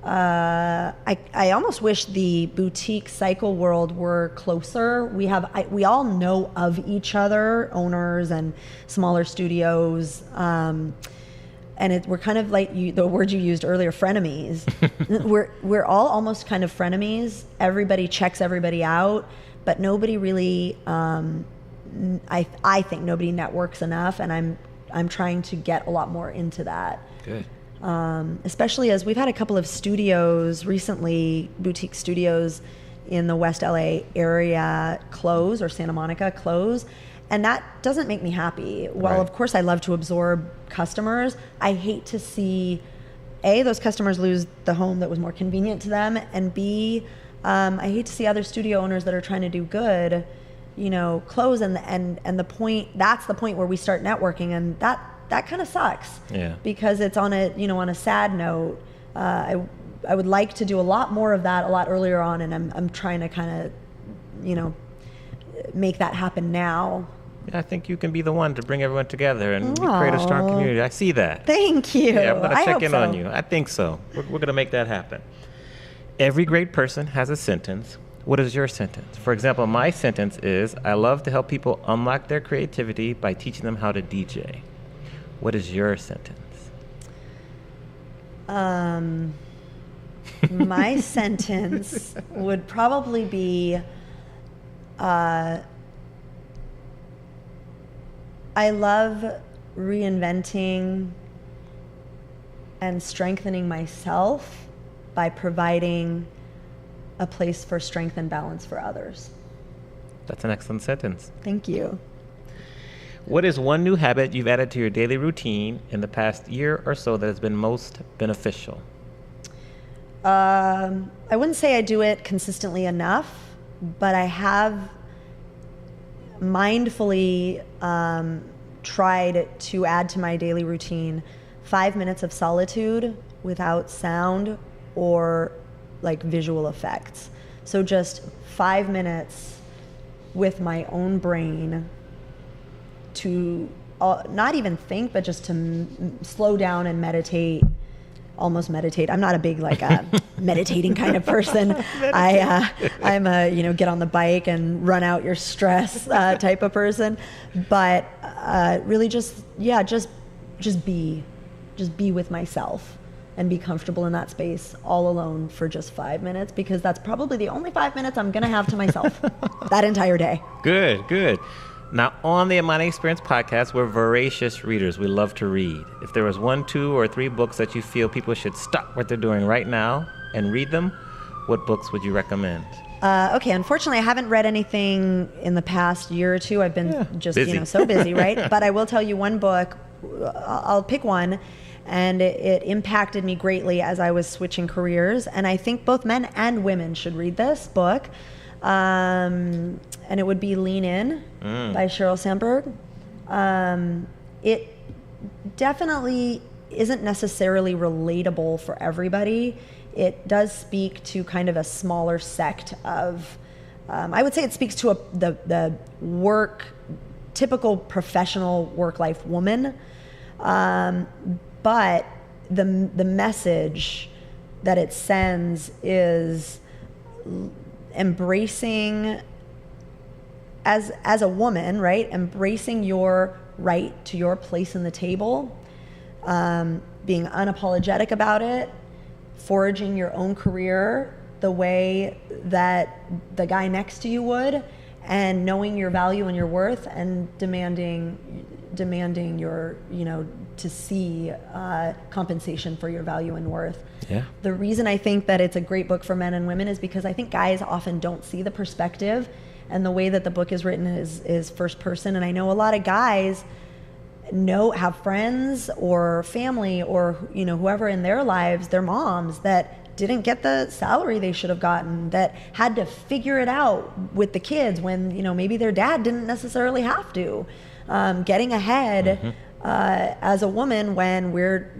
I almost wish the boutique cycle world were closer. We all know of each other, owners and smaller studios, and we're kind of like the word you used earlier, frenemies. we're all almost kind of frenemies. Everybody checks everybody out, but nobody really. I think nobody networks enough, and I'm trying to get a lot more into that. Good. Especially as we've had a couple of studios recently, boutique studios in the West LA area close, or Santa Monica close, and that doesn't make me happy. While of course I love to absorb customers, I hate to see A, those customers lose the home that was more convenient to them, and B, I hate to see other studio owners that are trying to do good, close, and the point, that's the point where we start networking, and that kind of sucks. Yeah. Because it's on a sad note. I would like to do a lot more of that a lot earlier on, and I'm trying to kind of, make that happen now. I think you can be the one to bring everyone together and create a strong community. I see that. Thank you. Yeah, I'm going to check in on so. you. I think so. We're going to make that happen. Every great person has a sentence. What is your sentence? For example, my sentence is, I love to help people unlock their creativity by teaching them how to DJ. What is your sentence? My sentence would probably be, I love reinventing and strengthening myself by providing a place for strength and balance for others. That's an excellent sentence. Thank you. What is one new habit you've added to your daily routine in the past year or so that has been most beneficial? I wouldn't say I do it consistently enough, but I have mindfully tried to add to my daily routine 5 minutes of solitude without sound or like visual effects. So just 5 minutes with my own brain to not even think, but just to slow down and meditate, almost meditate. I'm not a big like meditating kind of person. I'm a get on the bike and run out your stress type of person. But really just be with myself and be comfortable in that space all alone for just 5 minutes, because that's probably the only 5 minutes I'm gonna have to myself that entire day. Good. Now, on the Amani Experience podcast, we're voracious readers. We love to read. If there was 1, 2, or 3 books that you feel people should stop what they're doing right now and read them, what books would you recommend? Okay, unfortunately, I haven't read anything in the past year or two. I've been busy. So busy, right? But I will tell you one book. I'll pick one, and it impacted me greatly as I was switching careers. And I think both men and women should read this book. And it would be Lean In by Sheryl Sandberg. It definitely isn't necessarily relatable for everybody. It does speak to kind of a smaller sect of, I would say it speaks to the typical professional work-life woman. But the message that it sends is embracing, as a woman, right? Embracing your right to your place in the table, being unapologetic about it, forging your own career the way that the guy next to you would, and knowing your value and your worth, and demanding your, to see compensation for your value and worth. Yeah. The reason I think that it's a great book for men and women is because I think guys often don't see the perspective, and the way that the book is written is first person. And I know a lot of guys have friends or family or whoever in their lives, their moms, that didn't get the salary they should have gotten, that had to figure it out with the kids when maybe their dad didn't necessarily have to. Getting ahead as a woman when we're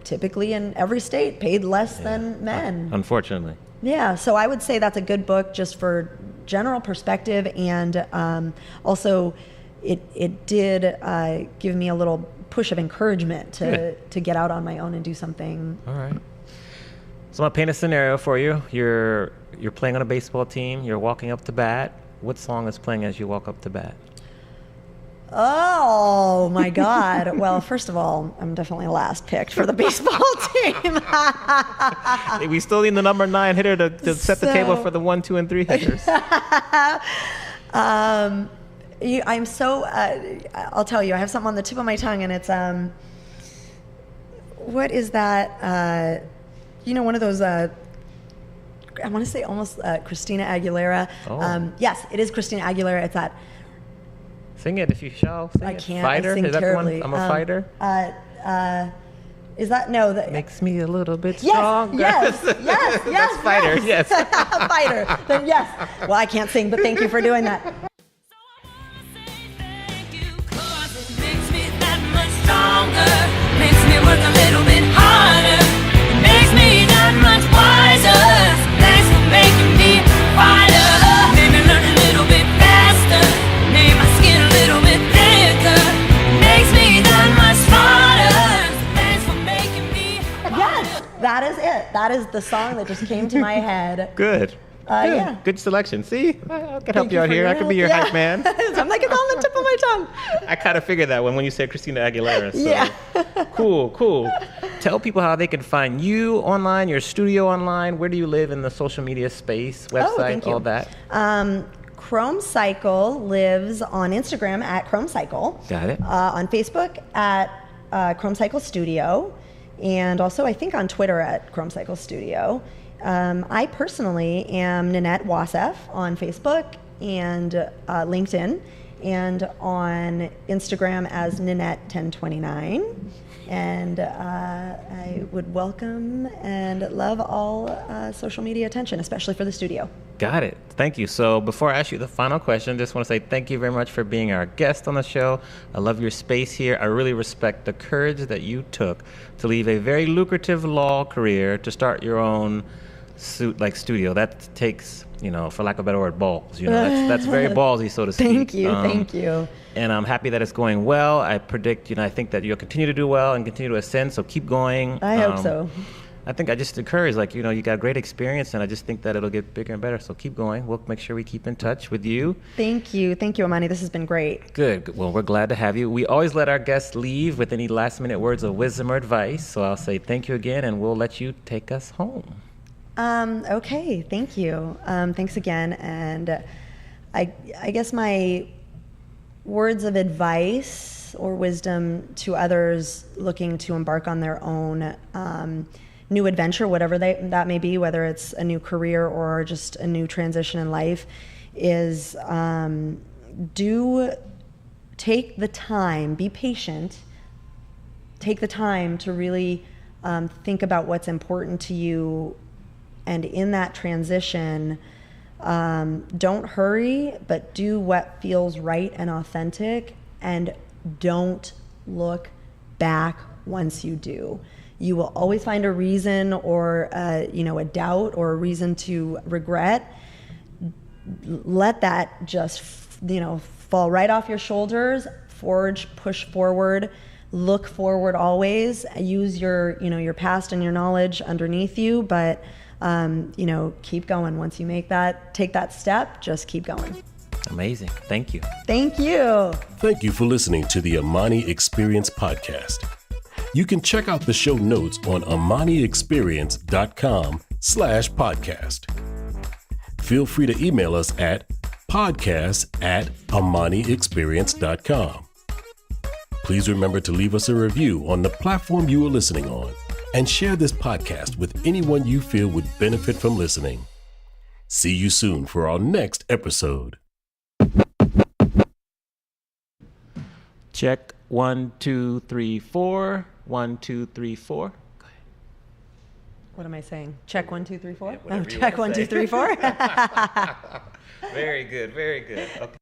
typically in every state paid less than men. Unfortunately. Yeah, so I would say that's a good book just for general perspective, and also it did give me a little push of encouragement to get out on my own and do something. All right. So I'm gonna paint a scenario for you. You're playing on a baseball team. You're walking up to bat. What song is playing as you walk up to bat? Oh my God. Well, first of all, I'm definitely last picked for the baseball team. We still need the number 9 hitter to set the table for the 1, 2, and 3 hitters. I'm so, I'll tell you, I have something on the tip of my tongue, and it's, what is that? One of those, I want to say almost Christina Aguilera. Oh. Yes, it is Christina Aguilera. It's that. Sing it if you shall. Sing I it. can't. Fighter? I sing Is that terribly. the one? I'm a fighter. Is that no? Makes me a little bit Yes, stronger. yes. That's fighter. Yes. Fighter. Then yes. Well, I can't sing, but thank you for doing that. Makes me work a little bit harder. It makes me that much wiser. Thanks for making me a fighter. Made me learn a little bit faster. Made my skin a little is it. That is the song that just came to my head. Good. Yeah. Good selection. See, I can help Thank you out for here. I your can be your help. hype man. I'm like, it's on the tip of my tongue. I kind of figured that when you said Christina Aguilera. So. Yeah. Cool. Tell people how they can find you online, your studio online. Where do you live in the social media space, website, thank you. all that? Chrome Cycle lives on Instagram at Chrome Cycle. Got it. On Facebook at Chrome Cycle Studio, and also I think on Twitter at Chrome Cycle Studio. I personally am Ninette Wassef on Facebook and LinkedIn, and on Instagram as Ninette1029. And I would welcome and love all social media attention, especially for the studio. Got it. Thank you. So before I ask you the final question, just want to say thank you very much for being our guest on the show. I love your space here. I really respect the courage that you took to leave a very lucrative law career to start your own studio. That takes, for lack of a better word, balls. That's very ballsy, so to speak. Thank you. And I'm happy that it's going well. I predict, I think that you'll continue to do well and continue to ascend. So keep going. I hope so. I think I just encourage, you got great experience, and I just think that it'll get bigger and better. So keep going. We'll make sure we keep in touch with you. Thank you, Amani. This has been great. Good. Well, we're glad to have you. We always let our guests leave with any last-minute words of wisdom or advice. So I'll say thank you again, and we'll let you take us home. Okay, thank you. Thanks again. And I guess my words of advice or wisdom to others looking to embark on their own new adventure, whatever that may be, whether it's a new career or just a new transition in life, is do take the time, be patient, take the time to really think about what's important to you. And in that transition, don't hurry, but do what feels right and authentic, and don't look back once you do. You will always find a reason or a doubt or a reason to regret. Let that just fall right off your shoulders. Push forward, look forward always. Use your past and your knowledge underneath you, but keep going. Once you take that step, just keep going. Amazing. Thank you. Thank you. Thank you for listening to the Amani Experience podcast. You can check out the show notes on amaniexperience.com/podcast. Feel free to email us at podcast@amaniexperience.com. Please remember to leave us a review on the platform you are listening on, and share this podcast with anyone you feel would benefit from listening. See you soon for our next episode. Check 1, 2, 3, 4. 1, 2, 3, 4. Go ahead. What am I saying? Check 1, 2, 3, 4? Whatever you Check wanna 1, 2, say. 3, 4. Very good. Very good. Okay.